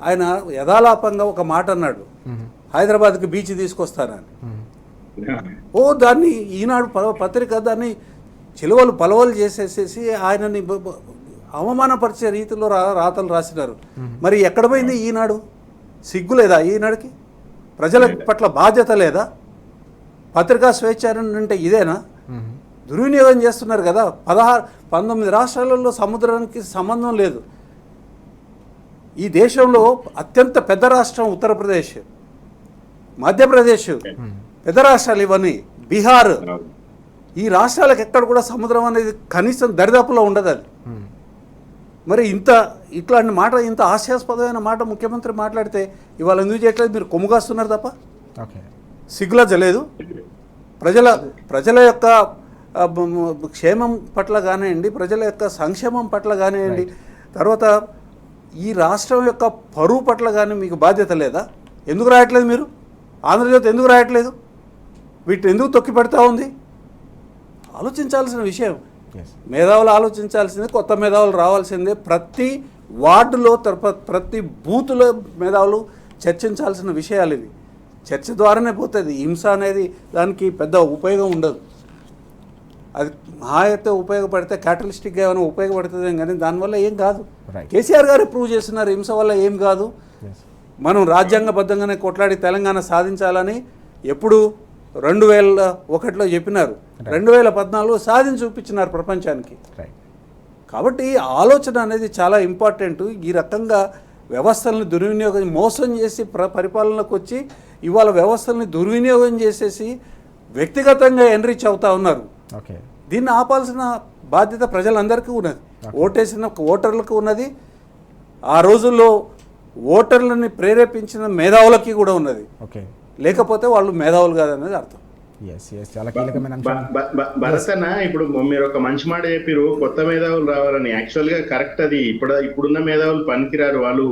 ఆయన యథాలాపంగా ఒక మాట అన్నాడు, హైదరాబాద్కి బీచ్ తీసుకొస్తానని. దాన్ని ఈనాడు పత్రిక దాన్ని చిలువలు పలవలు చేసేసేసి ఆయనని అవమానపరిచే రీతిలో రాతలు రాసినారు. మరి ఎక్కడ పోయింది ఈనాడు? సిగ్గు లేదా ఈనాడుకి? ప్రజల పట్ల బాధ్యత లేదా? పత్రికా స్వేచ్ఛ అంటే ఇదేనా? దుర్వినియోగం చేస్తున్నారు కదా. 19 రాష్ట్రాలలో సముద్రానికి సంబంధం లేదు. ఈ దేశంలో అత్యంత పెద్ద రాష్ట్రం ఉత్తరప్రదేశ్, మధ్యప్రదేశ్ పెద్ద రాష్ట్రాలు ఇవన్నీ, బీహార్, ఈ రాష్ట్రాలకు ఎక్కడ కూడా సముద్రం అనేది కనీసం దరిదాపులో ఉండదు. అది మరి ఇట్లాంటి మాట, ఇంత హాస్యాస్పదమైన మాట ముఖ్యమంత్రి మాట్లాడితే ఇవాళ ఎందుకు చేయట్లేదు? మీరు కొమ్ముగాస్తున్నారు తప్ప సిగ్గులజ్జ లేదు. ప్రజల యొక్క క్షేమం పట్ల కానివ్వండి, ప్రజల యొక్క సంక్షేమం పట్ల కానివ్వండి, తర్వాత ఈ రాష్ట్రం యొక్క పరువు పట్ల కానీ మీకు బాధ్యత లేదా? ఎందుకు రాయట్లేదు మీరు? ఆంధ్రజ్యోతి ఎందుకు రాయట్లేదు? వీటిని ఎందుకు తొక్కి పెడతా ఉంది? ఆలోచించాల్సిన విషయం. మేధావులు ఆలోచించాల్సిందే, కొత్త మేధావులు రావాల్సిందే. ప్రతి వార్డులో ప్రతి బూతుల మేధావులు చర్చించాల్సిన విషయాలు ఇవి. చర్చ ద్వారానే పోతుంది. హింస అనేది దానికి పెద్ద ఉపయోగం ఉండదు. అది అయితే ఉపయోగపడితే క్యాటలిస్టిక్గా ఏమైనా ఉపయోగపడుతుంది కానీ దానివల్ల ఏం కాదు. కేసీఆర్ గారు ప్రూవ్ చేస్తున్నారు హింస వల్ల ఏం కాదు. మనం రాజ్యాంగబద్ధంగానే కొట్లాడి తెలంగాణ సాధించాలని ఎప్పుడు 2001లో చెప్పినారు. 2014 సాధించి చూపించినారు ప్రపంచానికి. కాబట్టి ఆలోచన అనేది చాలా ఇంపార్టెంట్. ఈ రకంగా వ్యవస్థలను దుర్వినియోగం మోసం చేసి పరిపాలనకు వచ్చి ఇవాళ వ్యవస్థల్ని దుర్వినియోగం చేసేసి వ్యక్తిగతంగా ఎన్రిచ్ అవుతా ఉన్నారు. దీన్ని ఆపాల్సిన బాధ్యత ప్రజలందరికీ ఉన్నది. ఓటేసిన ఓటర్లకు ఉన్నది. ఆ రోజుల్లో ఓటర్లని ప్రేరేపించిన మేధావులకి కూడా ఉన్నది. లేకపోతే వాళ్ళు మేధావులు కాదనేది అర్థం. భరతన ఇప్పుడు మీరు ఒక మంచి మాట చెప్పారు, కొత్త మేధావులు రావాలని. యాక్చువల్ గా కరెక్ట్. అది ఇప్పుడున్న మేధావులు పనికిరారు. వాళ్ళు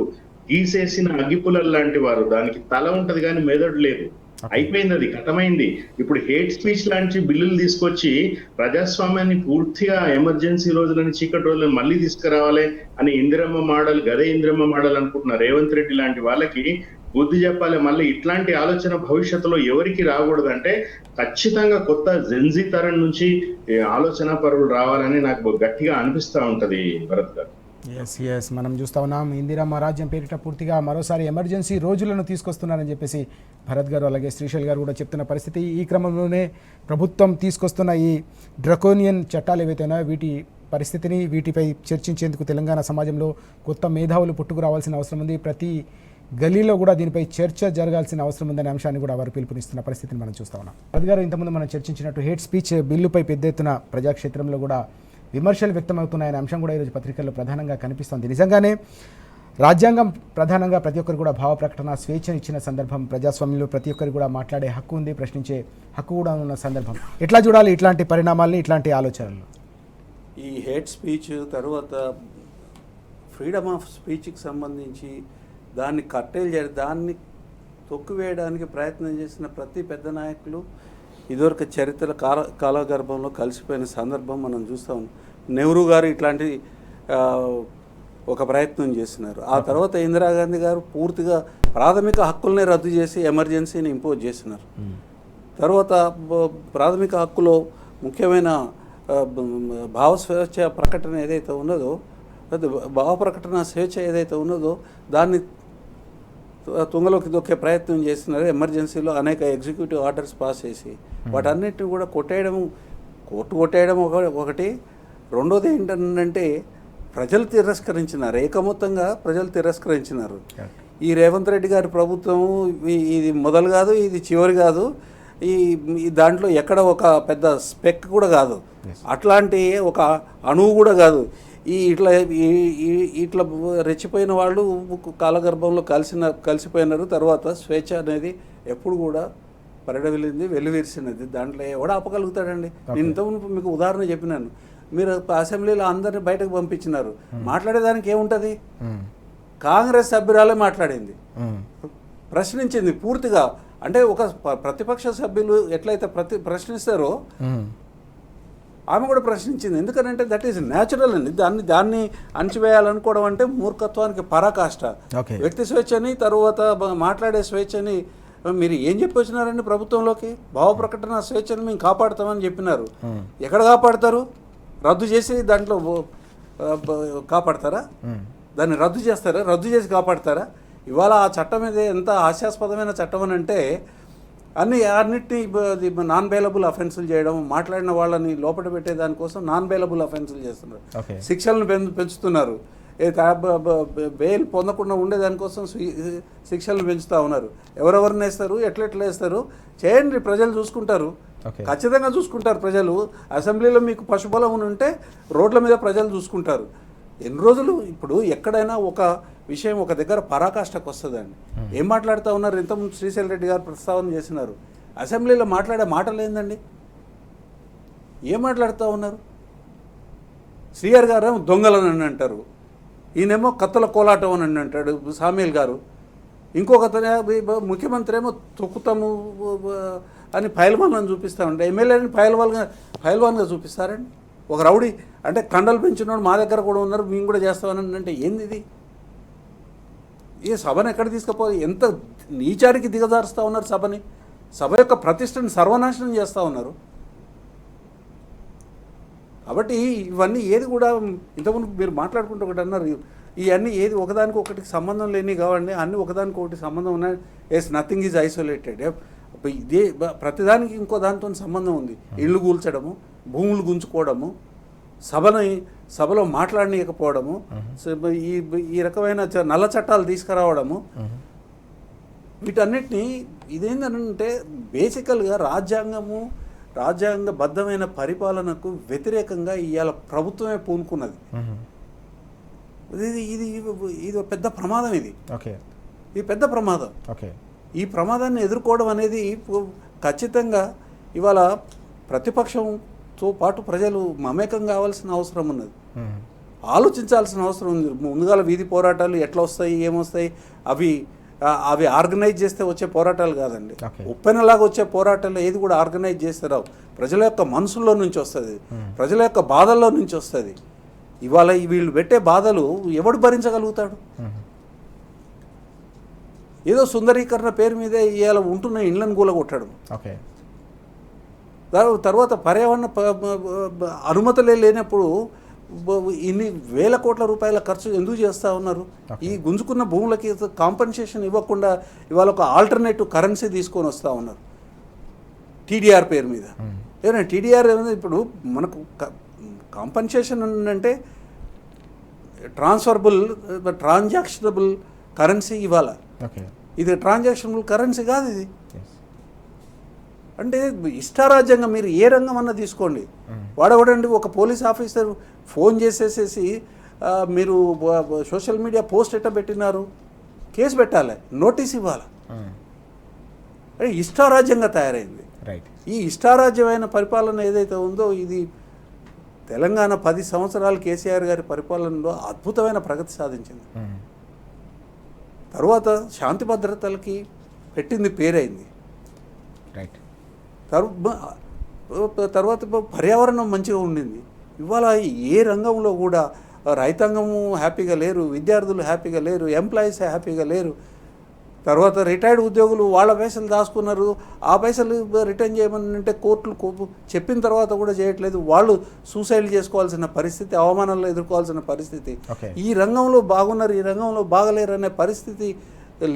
గీసేసిన అగ్గిపుల్లలు లాంటి వారు. దానికి తల ఉంటది కానీ మెదడు లేదు. అయిపోయింది, అది కథమైంది. ఇప్పుడు హేట్ స్పీచ్ లాంటి బిల్లులు తీసుకొచ్చి ప్రజాస్వామ్యాన్ని పూర్తిగా ఎమర్జెన్సీ రోజులని చీకటి రోజులను మళ్ళీ తీసుకురావాలి అని ఇందిరమ్మ మోడల్, గదే ఇందిరమ్మ మోడల్ అనుకుంటున్నారు రేవంత్ రెడ్డి లాంటి వాళ్ళకి బుద్ధి చెప్పాలి. మళ్ళీ ఇట్లాంటి ఆలోచన భవిష్యత్తులో ఎవరికి రాకూడదు. అంటే ఖచ్చితంగా కొత్త జెన్జీ తరం నుంచి ఆలోచన పరులు రావాలని నాకు గట్టిగా అనిపిస్తూ ఉంటది భరత్ గారు. మనం చూస్తా ఉన్నాం ఇందిరమ్మ రాజ్యం పేరిట పూర్తిగా మరోసారి ఎమర్జెన్సీ రోజులను తీసుకొస్తున్నారని చెప్పేసి భరత్ గారు అలాగే శ్రీశైల్ గారు కూడా చెప్తున్న పరిస్థితి. ఈ క్రమంలోనే ప్రభుత్వం తీసుకొస్తున్న ఈ డ్రకోనియన్ చట్టాలు ఏవైతే ఉన్నాయో వీటి పరిస్థితిని వీటిపై చర్చించేందుకు తెలంగాణ సమాజంలో కొత్త మేధావులు పుట్టుకు రావాల్సిన అవసరం ఉంది. ప్రతి గలీలో కూడా దీనిపై చర్చ జరగాల్సిన అవసరం ఉందనే అంశాన్ని కూడా వారు పిలుపునిస్తున్న పరిస్థితిని మనం చూస్తా ఉన్నాం. భరత్ గారు ఇంతకుముందు మనం చర్చించినట్టు హేట్ స్పీచ్ బిల్లుపై పెద్ద ఎత్తున ప్రజాక్షేత్రంలో కూడా విమర్శలు వ్యక్తమవుతున్నాయనే అంశం కూడా ఈరోజు పత్రికల్లో ప్రధానంగా కనిపిస్తోంది. నిజంగానే రాజ్యాంగం ప్రధానంగా ప్రతి ఒక్కరు కూడా భావ ప్రకటన స్వేచ్ఛను ఇచ్చిన సందర్భం. ప్రజాస్వామ్యంలో ప్రతి ఒక్కరు కూడా మాట్లాడే హక్కు ఉంది, ప్రశ్నించే హక్కు కూడా ఉన్న సందర్భం. ఎట్లా చూడాలి ఇట్లాంటి పరిణామాలని, ఇట్లాంటి ఆలోచనలు? ఈ హేట్ స్పీచ్ తర్వాత ఫ్రీడమ్ ఆఫ్ స్పీచ్కి సంబంధించి దాన్ని కట్టేలు చేసి దాన్ని తొక్కివేయడానికి ప్రయత్నం చేసిన ప్రతి పెద్ద నాయకులు ఇదివరకు చరిత్ర కాలగర్భంలో కలిసిపోయిన సందర్భం మనం చూస్తూ ఉన్నాం. నెహ్రూ గారు ఇట్లాంటి ఒక ప్రయత్నం చేసినారు. ఆ తర్వాత ఇందిరాగాంధీ గారు పూర్తిగా ప్రాథమిక హక్కులనే రద్దు చేసి ఎమర్జెన్సీని ఇంపోజ్ చేసినారు. తర్వాత ప్రాథమిక హక్కులో ముఖ్యమైన భావ స్వేచ్ఛ ప్రకటన ఏదైతే ఉన్నదో, భావ ప్రకటన స్వేచ్ఛ ఏదైతే ఉన్నదో దాన్ని తుంగలోకి దొక్కే ప్రయత్నం చేస్తున్నారు. ఎమర్జెన్సీలో అనేక ఎగ్జిక్యూటివ్ ఆర్డర్స్ పాస్ చేసి వాటన్నిటిని కూడా కొట్టేయడం ఒకటి. రెండోది ఏంటంటే ప్రజలు తిరస్కరించినారు, ఏకమొత్తంగా ప్రజలు తిరస్కరించినారు. ఈ రేవంత్ రెడ్డి గారి ప్రభుత్వం ఇది మొదలు కాదు, ఇది చివరి కాదు, ఈ దాంట్లో ఎక్కడ ఒక పెద్ద స్పెక్ కూడా కాదు, అట్లాంటి ఒక అణువు కూడా కాదు. ఇట్లా రెచ్చిపోయిన వాళ్ళు కాలగర్భంలో కలిసిపోయినారు. తర్వాత స్వేచ్ఛ అనేది ఎప్పుడు కూడా వెలువిరిసినది. దాంట్లో ఎవడ ఆపగలుగుతాడండి? నేను ఇంతకుముందు మీకు ఉదాహరణ చెప్పినాను. మీరు అసెంబ్లీలో అందరిని బయటకు పంపించినారు. మాట్లాడేదానికి ఏముంటుంది? కాంగ్రెస్ సభ్యురాలే మాట్లాడింది, ప్రశ్నించింది పూర్తిగా. అంటే ఒక ప్రతిపక్ష సభ్యులు ఎట్లయితే ప్రశ్నిస్తారో ఆమె కూడా ప్రశ్నించింది. ఎందుకంటే దట్ ఈస్ న్యాచురల్ అండి. దాన్ని అణచివేయాలనుకోవడం అంటే మూర్ఖత్వానికి పరాకాష్ట. వ్యక్తి స్వేచ్ఛని తర్వాత మాట్లాడే స్వేచ్ఛని మీరు ఏం చెప్పొచ్చినారండి ప్రభుత్వంలోకి? భావ ప్రకటన స్వేచ్ఛని మేము కాపాడుతామని చెప్పినారు. ఎక్కడ కాపాడతారు? రద్దు చేసి దాంట్లో కాపాడతారా? దాన్ని రద్దు చేస్తారా? రద్దు చేసి కాపాడతారా? ఇవాళ ఆ చట్టం ఇది ఎంత హాస్యాస్పదమైన చట్టం అని అంటే అన్నిటినీ నాన్ బెయిలబుల్ అఫెన్సులు చేయడం, మాట్లాడిన వాళ్ళని లోపల పెట్టే దానికోసం నాన్ బెయిలబుల్ అఫెన్సులు చేస్తున్నారు. శిక్షలను పెంచుతున్నారు. బెయిల్ పొందకుండా ఉండేదానికోసం శిక్షలను పెంచుతూ ఉన్నారు. ఎవరెవరిని వేస్తారు, ఎట్లెట్లా వేస్తారు చేయండి, ప్రజలు చూసుకుంటారు. ఖచ్చితంగా చూసుకుంటారు ప్రజలు. అసెంబ్లీలో మీకు పశుబలం ఉంటే రోడ్ల మీద ప్రజలు చూసుకుంటారు. ఎన్ని రోజులు ఇప్పుడు ఎక్కడైనా ఒక విషయం ఒక దగ్గర పరాకాష్ఠకు వస్తుందండి. ఏం మాట్లాడుతూ ఉన్నారు? ఇంతకుముందు శ్రీశైల్ రెడ్డి గారు ప్రస్తావన చేసినారు. అసెంబ్లీలో మాట్లాడే మాటలు ఏందండి? ఏం మాట్లాడుతూ ఉన్నారు? శ్రీఆర్ గారు దొంగలని అంటారు, ఈయనేమో కత్తుల కోలాటం అని అంటాడు సామీల్ గారు. ఇంకొక ముఖ్యమంత్రి ఏమో తొక్కుతాము అని పైల్వాన్లను చూపిస్తూ ఉంటారు. ఎమ్మెల్యేని పైల్వాన్గా చూపిస్తారండి. ఒక రౌడీ అంటే కండలు పెంచున్నాడు మా దగ్గర కూడా ఉన్నారు మేము కూడా చేస్తామని అంటే ఏంది ఇది? ఈ సభను ఎక్కడ తీసుకుపోయి ఎంత నీచారికి దిగజారుస్తూ ఉన్నారు సభని, సభ యొక్క ప్రతిష్టను సర్వనాశనం చేస్తూ ఉన్నారు. కాబట్టి ఇవన్నీ ఏది కూడా ఇంతకుముందు మీరు మాట్లాడుకుంటూ ఒకటి అన్నారు, ఇవన్నీ ఏది ఒకదానికి ఒకటికి సంబంధం లేని కావండి, అన్నీ ఒకదానికి ఒకటి సంబంధం ఉన్నాయి. Yes, nothing is isolated. ఇదే ప్రతిదానికి ఇంకో దానితో సంబంధం ఉంది. ఇళ్ళు కూల్చడము, భూములు గుంజుకోవడము, సభలో మాట్లాడనీయకపోవడము, ఈ రకమైన నల్ల చట్టాలు తీసుకురావడము, వీటన్నిటినీ ఇదేంటంటే బేసికల్గా రాజ్యాంగబద్ధమైన పరిపాలనకు వ్యతిరేకంగా ఇవాళ ప్రభుత్వమే పూనుకున్నది. ఇది పెద్ద ప్రమాదం. ఇది పెద్ద ప్రమాదం. ఈ ప్రమాదాన్ని ఎదుర్కోవడం అనేది ఖచ్చితంగా ఇవాళ ప్రతిపక్షంతో పాటు ప్రజలు మమేకం కావాల్సిన అవసరం ఉన్నది, ఆలోచించాల్సిన అవసరం ఉంది. ముందుగా వీధి పోరాటాలు ఎట్లా వస్తాయి, ఏమొస్తాయి, అవి ఆర్గనైజ్ చేస్తే వచ్చే పోరాటాలు కాదండి. ఉప్పెనలాగా వచ్చే పోరాటాలు ఏది కూడా ఆర్గనైజ్ చేస్తే రావు. ప్రజల యొక్క మనసుల్లో నుంచి వస్తుంది, ప్రజల యొక్క బాధల్లో నుంచి వస్తుంది. ఇవాళ వీళ్ళు పెట్టే బాధలు ఎవడు భరించగలుగుతాడు? ఏదో సుందరీకరణ పేరు మీదే ఇవాళ ఉంటున్న ఇళ్లను కూలగొట్టడం, తర్వాత పర్యావరణ అనుమతులే లేనప్పుడు ఇన్ని వేల కోట్ల రూపాయల ఖర్చు ఎందుకు చేస్తూ ఉన్నారు? ఈ గుంజుకున్న భూములకి కాంపెన్సేషన్ ఇవ్వకుండా ఇవాళ ఒక ఆల్టర్నేటివ్ కరెన్సీ తీసుకొని వస్తూ ఉన్నారు టీడీఆర్ పేరు మీద. ఏమైనా టీడీఆర్ ఏమైనా ఇప్పుడు మనకు కాంపెన్సేషన్ అంటే ట్రాన్సాక్షనబుల్ కరెన్సీ ఇవ్వాలి. ఇది ట్రాన్సాక్షనబుల్ కరెన్సీ కాదు. ఇది అంటే ఇష్టారాజ్యంగా మీరు ఏ రంగం అన్నా తీసుకోండి. వాడవడండి ఒక పోలీస్ ఆఫీసర్ ఫోన్ చేసేసేసి మీరు సోషల్ మీడియా పోస్ట్ ఎట్లా పెట్టినారు, కేసు పెట్టాలి, నోటీస్ ఇవ్వాలి. అంటే ఇష్టారాజ్యంగా తయారైంది. ఈ ఇష్టారాజ్యమైన పరిపాలన ఏదైతే ఉందో ఇది తెలంగాణ 10 సంవత్సరాలు కేసీఆర్ గారి పరిపాలనలో అద్భుతమైన ప్రగతి సాధించింది. తర్వాత శాంతి భద్రతలకి పెట్టింది పేరైంది. తర్వాత పర్యావరణం మంచిగా ఉండింది. ఇవాళ ఏ రంగంలో కూడా రైతాంగము హ్యాపీగా లేరు, విద్యార్థులు హ్యాపీగా లేరు, ఎంప్లాయీస్ హ్యాపీగా లేరు. తర్వాత రిటైర్డ్ ఉద్యోగులు వాళ్ళ పైసలు దాచుకున్నారు, ఆ పైసలు రిటర్న్ చేయమని అంటే కోర్టులు చెప్పిన తర్వాత కూడా చేయట్లేదు. వాళ్ళు సూసైడ్ చేసుకోవాల్సిన పరిస్థితి, అవమానాలు ఎదుర్కోవాల్సిన పరిస్థితి. ఈ రంగంలో బాగున్నారు, ఈ రంగంలో బాగలేరు అనే పరిస్థితి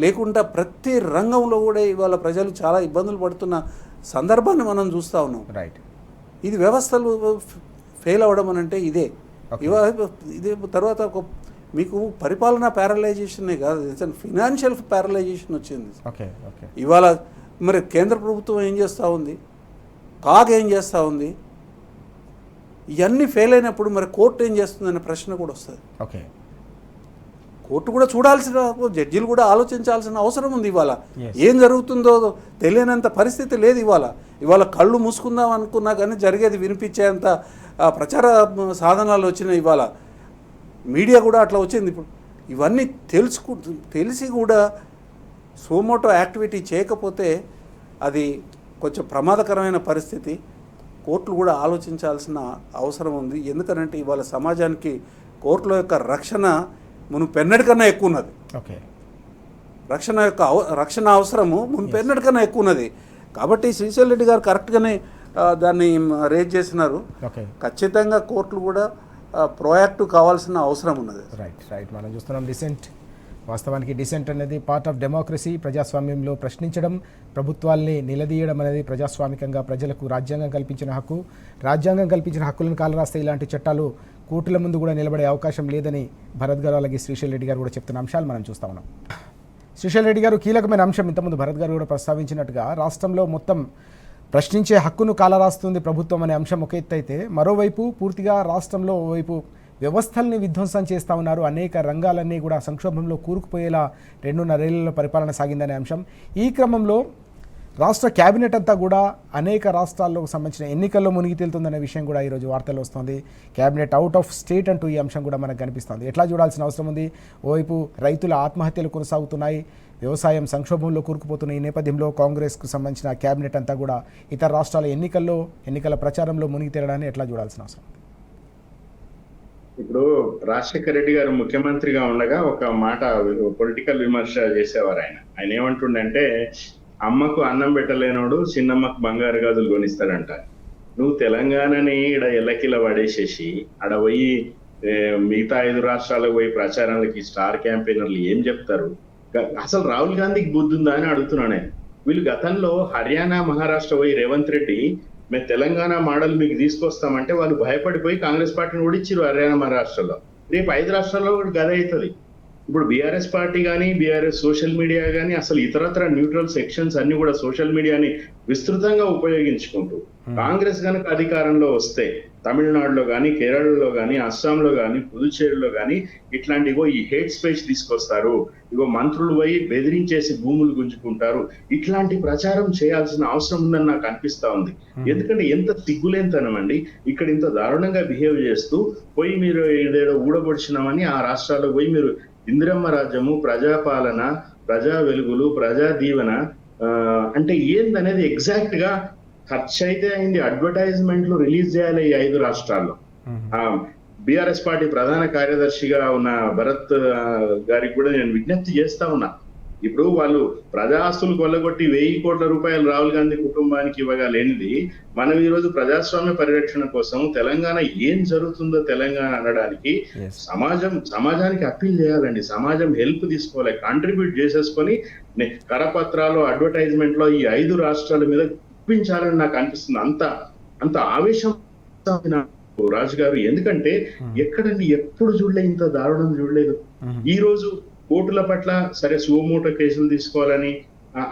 లేకుండా ప్రతి రంగంలో కూడా ఇవాళ ప్రజలు చాలా ఇబ్బందులు పడుతున్న సందర్భాన్ని మనం చూస్తూ ఉన్నాం. ఇది వ్యవస్థలు ఫెయిల్ అవ్వడం అని అంటే ఇదే. ఇదే తర్వాత మీకు పరిపాలనా ప్యారలైజేషనే కాదు, ఫినాన్షియల్ ప్యారలైజేషన్ వచ్చింది. ఇవాళ మరి కేంద్ర ప్రభుత్వం ఏం చేస్తూ ఉంది, కాగ్ ఏం చేస్తూ ఉంది, ఇవన్నీ ఫెయిల్ అయినప్పుడు మరి కోర్టు ఏం చేస్తుందనే ప్రశ్న కూడా వస్తుంది. కోర్టు కూడా చూడాల్సిన, జడ్జీలు కూడా ఆలోచించాల్సిన అవసరం ఉంది. ఇవాళ ఏం జరుగుతుందో తెలియనంత పరిస్థితి లేదు. ఇవాళ కళ్ళు మూసుకుందాం అనుకున్నా కానీ జరిగేది వినిపించేంత ప్రచార సాధనాలు వచ్చినాయి. ఇవాళ మీడియా కూడా అట్లా వచ్చింది. ఇప్పుడు ఇవన్నీ తెలిసి కూడా సోమోటో యాక్టివిటీ చేయకపోతే అది కొంచెం ప్రమాదకరమైన పరిస్థితి. కోర్టులు కూడా ఆలోచించాల్సిన అవసరం ఉంది. ఎందుకనంటే ఇవాళ సమాజానికి కోర్టుల యొక్క రక్షణ మునుపెన్నటికన్నా ఎక్కువ ఉన్నది. రక్షణ అవసరము మునుపెన్నటికన్నా ఎక్కువ ఉన్నది. కాబట్టి శ్రీశైల్ రెడ్డి గారు కరెక్ట్గానే దాన్ని రేజ్ చేసినారు. ఖచ్చితంగా కోర్టులు కూడా ప్రోయాక్టివ్ కావాల్సిన అవసరం ఉన్నది. రైట్ మనం చూస్తున్నాం డిసెంట్. వాస్తవానికి డిసెంట్ అనేది పార్ట్ ఆఫ్ డెమోక్రసీ. ప్రజాస్వామ్యంలో ప్రశ్నించడం, ప్రభుత్వాల్ని నిలదీయడం అనేది ప్రజాస్వామికంగా ప్రజలకు రాజ్యాంగం కల్పించిన హక్కు. రాజ్యాంగం కల్పించిన హక్కులను కాలరాస్తే ఇలాంటి చట్టాలు కోర్టుల ముందు కూడా నిలబడే అవకాశం లేదని భరత్ గారు అలాగే శ్రీశైల్ రెడ్డి గారు కూడా చెప్తున్న అంశాలు మనం చూస్తా ఉన్నాం. శ్రీశైల్ రెడ్డి గారు కీలకమైన అంశం ఇంతకుముందు భరత్ గారు కూడా ప్రస్తావించినట్టుగా రాష్ట్రంలో మొత్తం ప్రశ్నించే హక్కును కాలరాస్తుంది ప్రభుత్వం అనే అంశం ఒక ఎత్తు అయితే, మరోవైపు పూర్తిగా రాష్ట్రంలో ఓవైపు వ్యవస్థల్ని విధ్వంసం చేస్తూ ఉన్నారు. అనేక రంగాలన్నీ కూడా సంక్షోభంలో కూరుకుపోయేలా 2.5 ఏళ్లలో పరిపాలన సాగిందనే అంశం. ఈ క్రమంలో రాష్ట్ర క్యాబినెట్ అంతా కూడా అనేక రాష్ట్రాల్లో సంబంధించిన ఎన్నికల్లో మునిగి తేలుతుందనే విషయం కూడా ఈరోజు వార్తల్లో వస్తుంది. క్యాబినెట్ అవుట్ ఆఫ్ స్టేట్ అంటూ ఈ అంశం కూడా మనకు కనిపిస్తుంది. ఎట్లా చూడాల్సిన అవసరం ఉంది? ఓవైపు రైతుల ఆత్మహత్యలు కొనసాగుతున్నాయి, వ్యవసాయం సంక్షోభంలో కూరుకుపోతున్న ఈ నేపథ్యంలో కాంగ్రెస్కు సంబంధించిన క్యాబినెట్ అంతా కూడా ఇతర రాష్ట్రాల ఎన్నికల ప్రచారంలో మునిగి తేలడాన్ని ఎట్లా చూడాల్సిన అవసరం? ఇప్పుడు రాజశేఖర రెడ్డి గారు ముఖ్యమంత్రిగా ఉండగా ఒక మాట పొలిటికల్ విమర్శ చేసేవారు. ఆయన ఏమంటుండంటే, అమ్మకు అన్నం పెట్టలేనోడు చిన్నమ్మకు బంగారు గాజులు కొనిస్తాడంట. నువ్వు తెలంగాణని ఈడ ఎల్లకిల పడేసేసి ఆడ పోయి మిగతా 5 రాష్ట్రాలకు పోయి ప్రచారాలకి స్టార్ క్యాంపెయినర్లు ఏం చెప్తారు? అసలు రాహుల్ గాంధీకి బుద్ధి ఉందా అని అడుగుతున్నానే. వీళ్ళు గతంలో హర్యానా, మహారాష్ట్ర పోయి రేవంత్ రెడ్డి మేము తెలంగాణ మోడల్ మీకు తీసుకొస్తామంటే వాళ్ళు భయపడిపోయి కాంగ్రెస్ పార్టీని ఓడించారు హర్యానా, మహారాష్ట్రలో. రేపు 5 రాష్ట్రాల్లో కూడా గదే అవుతుంది. ఇప్పుడు బీఆర్ఎస్ పార్టీ కానీ, బీఆర్ఎస్ సోషల్ మీడియా కానీ, అసలు ఇతరత్ర న్యూట్రల్ సెక్షన్స్ అన్ని కూడా సోషల్ మీడియాని విస్తృతంగా ఉపయోగించుకుంటూ కాంగ్రెస్ కనుక అధికారంలో వస్తే తమిళనాడులో కానీ, కేరళలో కానీ, అస్సాంలో కానీ, పుదుచ్చేరిలో కానీ ఇట్లాంటి ఈ హేట్ స్పీచ్ తీసుకొస్తారు, మంత్రులు పోయి బెదిరించేసి భూములు గుంజుకుంటారు, ఇట్లాంటి ప్రచారం చేయాల్సిన అవసరం ఉందని నాకు అనిపిస్తా ఉంది. ఎందుకంటే ఎంత సిగ్గులేనితనం అండి. ఇక్కడ ఇంత దారుణంగా బిహేవ్ చేస్తూ పోయి మీరు ఇదేదో ఊడబొడిచినామని ఆ రాష్ట్రాల్లో పోయి మీరు ఇందిరమ్మ రాజ్యము, ప్రజాపాలన, ప్రజా వెలుగులు, ప్రజా దీవెన అంటే ఏందనేది ఎగ్జాక్ట్ గా ఖర్చు అయితే అయింది. అడ్వర్టైజ్మెంట్లు రిలీజ్ చేయాలి ఈ 5 రాష్ట్రాల్లో. బీఆర్ఎస్ పార్టీ ప్రధాన కార్యదర్శిగా ఉన్న భరత్ గారికి కూడా నేను విజ్ఞప్తి చేస్తా ఉన్నా. ఇప్పుడు వాళ్ళు ప్రజా ఆస్తులు కొల్లగొట్టి 1000 కోట్ల రూపాయలు రాహుల్ గాంధీ కుటుంబానికి ఇవ్వగా లేనిది, మనం ఈ రోజు ప్రజాస్వామ్య పరిరక్షణ కోసం తెలంగాణ ఏం జరుగుతుందో తెలంగాణ అనడానికి సమాజానికి అప్పీల్ చేయాలండి. సమాజం హెల్ప్ తీసుకోవాలి, కాంట్రిబ్యూట్ చేసేసుకొని కరపత్రాలు, అడ్వర్టైజ్మెంట్ లో ఈ 5 రాష్ట్రాల మీద ఒప్పించాలని నాకు అనిపిస్తుంది. అంత ఆవేశం రాజు గారు. ఎందుకంటే ఎక్కడండి ఎప్పుడు చూడలే, ఇంత దారుణం చూడలేదు. ఈ రోజు కోర్టుల పట్ల సరే సుమోటో కేసులు తీసుకోవాలని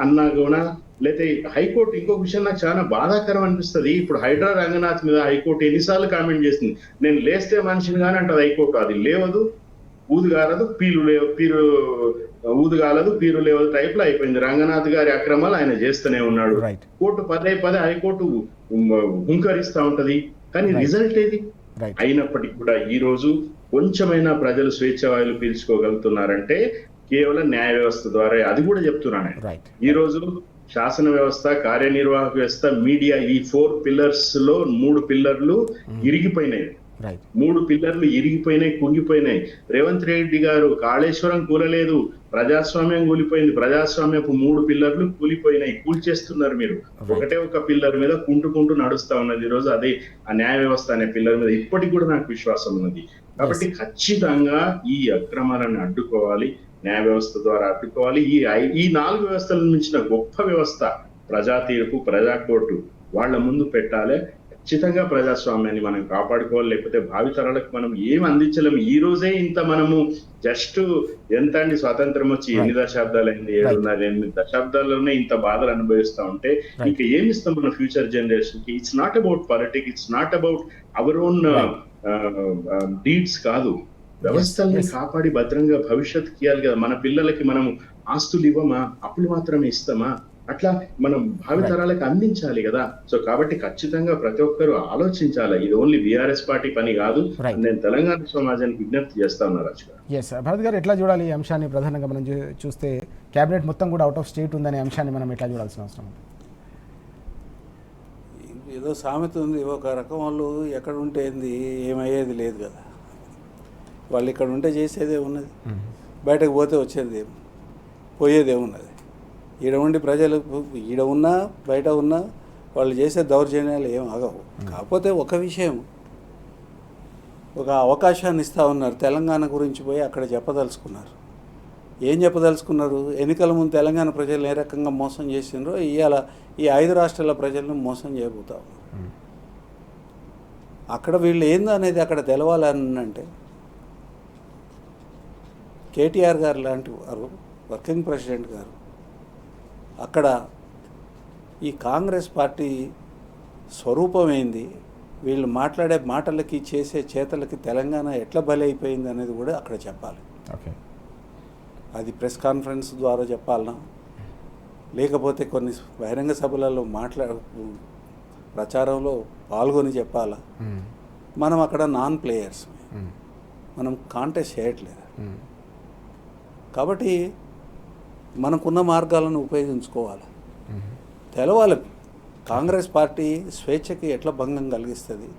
అన్నా కూడా, లేకపోతే హైకోర్టు ఇంకొక విషయం నాకు చాలా బాధాకరం అనిపిస్తుంది. ఇప్పుడు హైడ్రా రంగనాథ్ మీద హైకోర్టు ఎన్నిసార్లు కామెంట్ చేసింది, నేను లేస్తే మనిషిని కానీ అంటది హైకోర్టు. అది లేవదు, ఊదుగాలదు, ఊదుగాలదు, పీరు లేవదు టైప్ లో అయిపోయింది. రంగనాథ్ గారి అక్రమాలు ఆయన చేస్తూనే ఉన్నాడు. కోర్టు పదే హైకోర్టు హుంకరిస్తా ఉంటది, కానీ రిజల్ట్ ఏది? అయినప్పటికీ కూడా ఈ రోజు కొంచెమైనా ప్రజలు స్వేచ్ఛావాయులు పీల్చుకోగలుగుతున్నారంటే కేవలం న్యాయ వ్యవస్థ ద్వారా. అది కూడా చెప్తున్నాను. ఈ రోజు శాసన వ్యవస్థ, కార్యనిర్వాహక వ్యవస్థ, మీడియా, ఈ 4 పిల్లర్స్ లో 3 పిల్లర్లు ఇరిగిపోయినాయి. 3 పిల్లర్లు ఇరిగిపోయినాయి, కుంగిపోయినాయి. రేవంత్ రెడ్డి గారు కాళేశ్వరం కూలలేదు, ప్రజాస్వామ్యం కూలిపోయింది. ప్రజాస్వామ్యపు 3 పిల్లర్లు కూలిపోయినాయి. కూల్చేస్తున్నారు మీరు. ఒక పిల్లర్ మీద కుంటుకుంటూ నడుస్తా ఉన్నది ఈ రోజు. అదే ఆ న్యాయ వ్యవస్థ అనే పిల్లర్ మీద ఇప్పటికి కూడా నాకు విశ్వాసం ఉన్నది. కాబట్టి ఖచ్చితంగా ఈ అక్రమాలను అడ్డుకోవాలి, న్యాయ వ్యవస్థ ద్వారా అడ్డుకోవాలి. ఈ 4 వ్యవస్థల మించిన గొప్ప వ్యవస్థ ప్రజా తీర్పు, ప్రజా కోర్టు వాళ్ళ ముందు పెట్టాలి. ఖచ్చితంగా ప్రజాస్వామ్యాన్ని మనం కాపాడుకోవాలి, లేకపోతే భావితరాలకు మనం ఏం అందించలేము. ఈ రోజే ఇంత మనము జస్ట్ ఎంత అండి స్వాతంత్రం వచ్చి ఎన్ని దశాబ్దాలైంది, 7.5-8 దశాబ్దాల్లోనే ఇంత బాధలు అనుభవిస్తా ఉంటే ఇంకా ఏమి ఇస్తాం మన ఫ్యూచర్ జనరేషన్ కి? It's not about politics, it's not about our own deeds కాదు. వ్యవస్థల్ని కాపాడి భద్రంగా భవిష్యత్తు ఇవ్వాలి కదా. మన పిల్లలకి మనం ఆస్తులు ఇవ్వమా, అప్పులు మాత్రమే ఇస్తామా? అట్లా మనం భావితరాలకు అందించాలి కదా. సో కాబట్టి ఖచ్చితంగా ప్రతి ఒక్కరూ ఆలోచించాలి. ఇది ఓన్లీ బీఆర్ఎస్ పార్టీ పని కాదు. నేను తెలంగాణ సమాజానికి విజ్ఞప్తి చేస్తా ఉన్నా. రాజు గారు, భరత్ గారు ఎట్లా చూడాలి ఈ అంశాన్ని? ప్రధానంగా మనం చూస్తే కేబినెట్ మొత్తం కూడా అవుట్ ఆఫ్ స్టేట్ ఉందనే అంశాన్ని మనం ఎట్లా చూడాల్సిన అవసరం ఉంది? ఏదో సామెత ఉంది, ఒక రకం వాళ్ళు ఎక్కడ ఉంటే ఏంది, ఏమయ్యేది లేదు కదా. వాళ్ళు ఇక్కడ ఉంటే చేసేదే ఉన్నది, బయటకు పోతే వచ్చేది పోయేదేమున్నది. ఈడ ఉండి ప్రజలు ఈడ ఉన్నా బయట ఉన్నా వాళ్ళు చేసే దౌర్జన్యాలు ఏం ఆగవు. కాకపోతే ఒక విషయం, ఒక అవకాశాన్ని ఇస్తూ ఉన్నారు. తెలంగాణ గురించి పోయి అక్కడ చెప్పదలుచుకున్నారు. ఏం చెప్పదలుచుకున్నారు? ఎన్నికల ముందు తెలంగాణ ప్రజలు ఏ రకంగా మోసం చేసినారో ఇవాళ ఈ 5 రాష్ట్రాల ప్రజలను మోసం చేయబోతా ఉన్నారు. అక్కడ వీళ్ళు ఏందో అనేది అక్కడ తెలవాలని అంటే కేటీఆర్ గారు లాంటి వారు, వర్కింగ్ ప్రెసిడెంట్ గారు, అక్కడ ఈ కాంగ్రెస్ పార్టీ స్వరూపమైంది, వీళ్ళు మాట్లాడే మాటలకి చేసే చేతలకి తెలంగాణ ఎట్లా బలైపోయింది అనేది కూడా అక్కడ చెప్పాలి. అది ప్రెస్ కాన్ఫరెన్స్ ద్వారా చెప్పాలన్నా, లేకపోతే కొన్ని బహిరంగ సభలలో ప్రచారంలో పాల్గొని చెప్పాలా. మనం అక్కడ నాన్ ప్లేయర్స్, మనం కాంటెస్ట్ చేయట్లేదు. కాబట్టి మనకున్న మార్గాలను ఉపయోగించుకోవాలి. తెలవాలి కాంగ్రెస్ పార్టీ స్వేచ్ఛకి ఎట్లా భంగం కలిగిస్తుంది,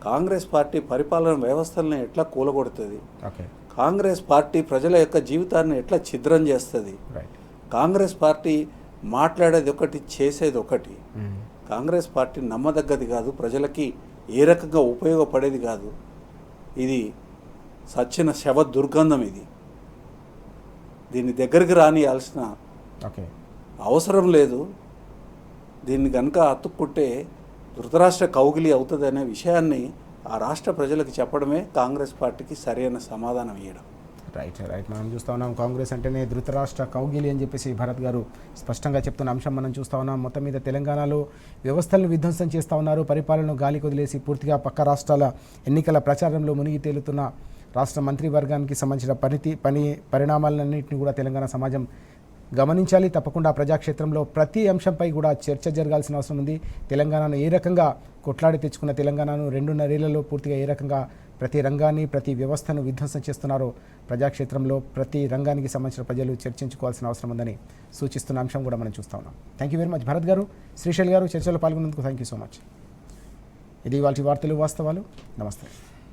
కాంగ్రెస్ పార్టీ పరిపాలన వ్యవస్థలను ఎట్లా కూలగొడుతుంది, ఓకే, కాంగ్రెస్ పార్టీ ప్రజల యొక్క జీవితాన్ని ఎట్లా ఛిద్రం చేస్తుంది, రైట్, కాంగ్రెస్ పార్టీ మాట్లాడేది ఒకటి చేసేది ఒకటి, కాంగ్రెస్ పార్టీ నమ్మదగ్గది కాదు, ప్రజలకి ఏ రకంగా ఉపయోగపడేది కాదు, ఇది సచ్చిన శవ దుర్గంధం, ఇది దీన్ని దగ్గరికి రానియాల్సిన ఓకే, అవసరం లేదు, దీన్ని కనుక అతుక్కుంటే ధృతరాష్ట్ర కౌగిలి అవుతుంది అనే విషయాన్ని ఆ రాష్ట్ర ప్రజలకు చెప్పడమే కాంగ్రెస్ పార్టీకి సరైన సమాధానం ఇవ్వడం. రైట్ రైట్ మనం చూస్తూ ఉన్నాం కాంగ్రెస్ అంటేనే ధృతరాష్ట్ర కౌగిలి అని చెప్పేసి భరత్ గారు స్పష్టంగా చెప్తున్న అంశం మనం చూస్తూ ఉన్నాం. మొత్తం మీద తెలంగాణలో వ్యవస్థలను విధ్వంసం చేస్తూ ఉన్నారు, పరిపాలనను గాలికి వదిలేసి పూర్తిగా పక్క రాష్ట్రాల ఎన్నికల ప్రచారంలో మునిగి తేలుతున్న రాష్ట్ర మంత్రివర్గానికి సంబంధించిన పరిణామాలన్నింటినీ కూడా తెలంగాణ సమాజం గమనించాలి. తప్పకుండా ప్రజాక్షేత్రంలో ప్రతి అంశంపై కూడా చర్చ జరగాల్సిన అవసరం ఉంది. తెలంగాణను ఏ రకంగా కొట్లాడి తెచ్చుకున్న తెలంగాణను 2.5 ఏళ్లలో పూర్తిగా ఏ రకంగా ప్రతి రంగాన్ని ప్రతి వ్యవస్థను విధ్వంసం చేస్తున్నారో ప్రజాక్షేత్రంలో ప్రతి రంగానికి సంబంధించిన ప్రజలు చర్చించుకోవాల్సిన అవసరం ఉందని సూచిస్తున్న అంశం కూడా మనం చూస్తూ ఉన్నాం. Thank you very much Bharat గారు, శ్రీశైల్ గారు, చర్చలో పాల్గొన్నందుకు థ్యాంక్ యూ సో మచ్. ఇది ఇవాల్టి వార్తలు వాస్తవాలు. నమస్తే.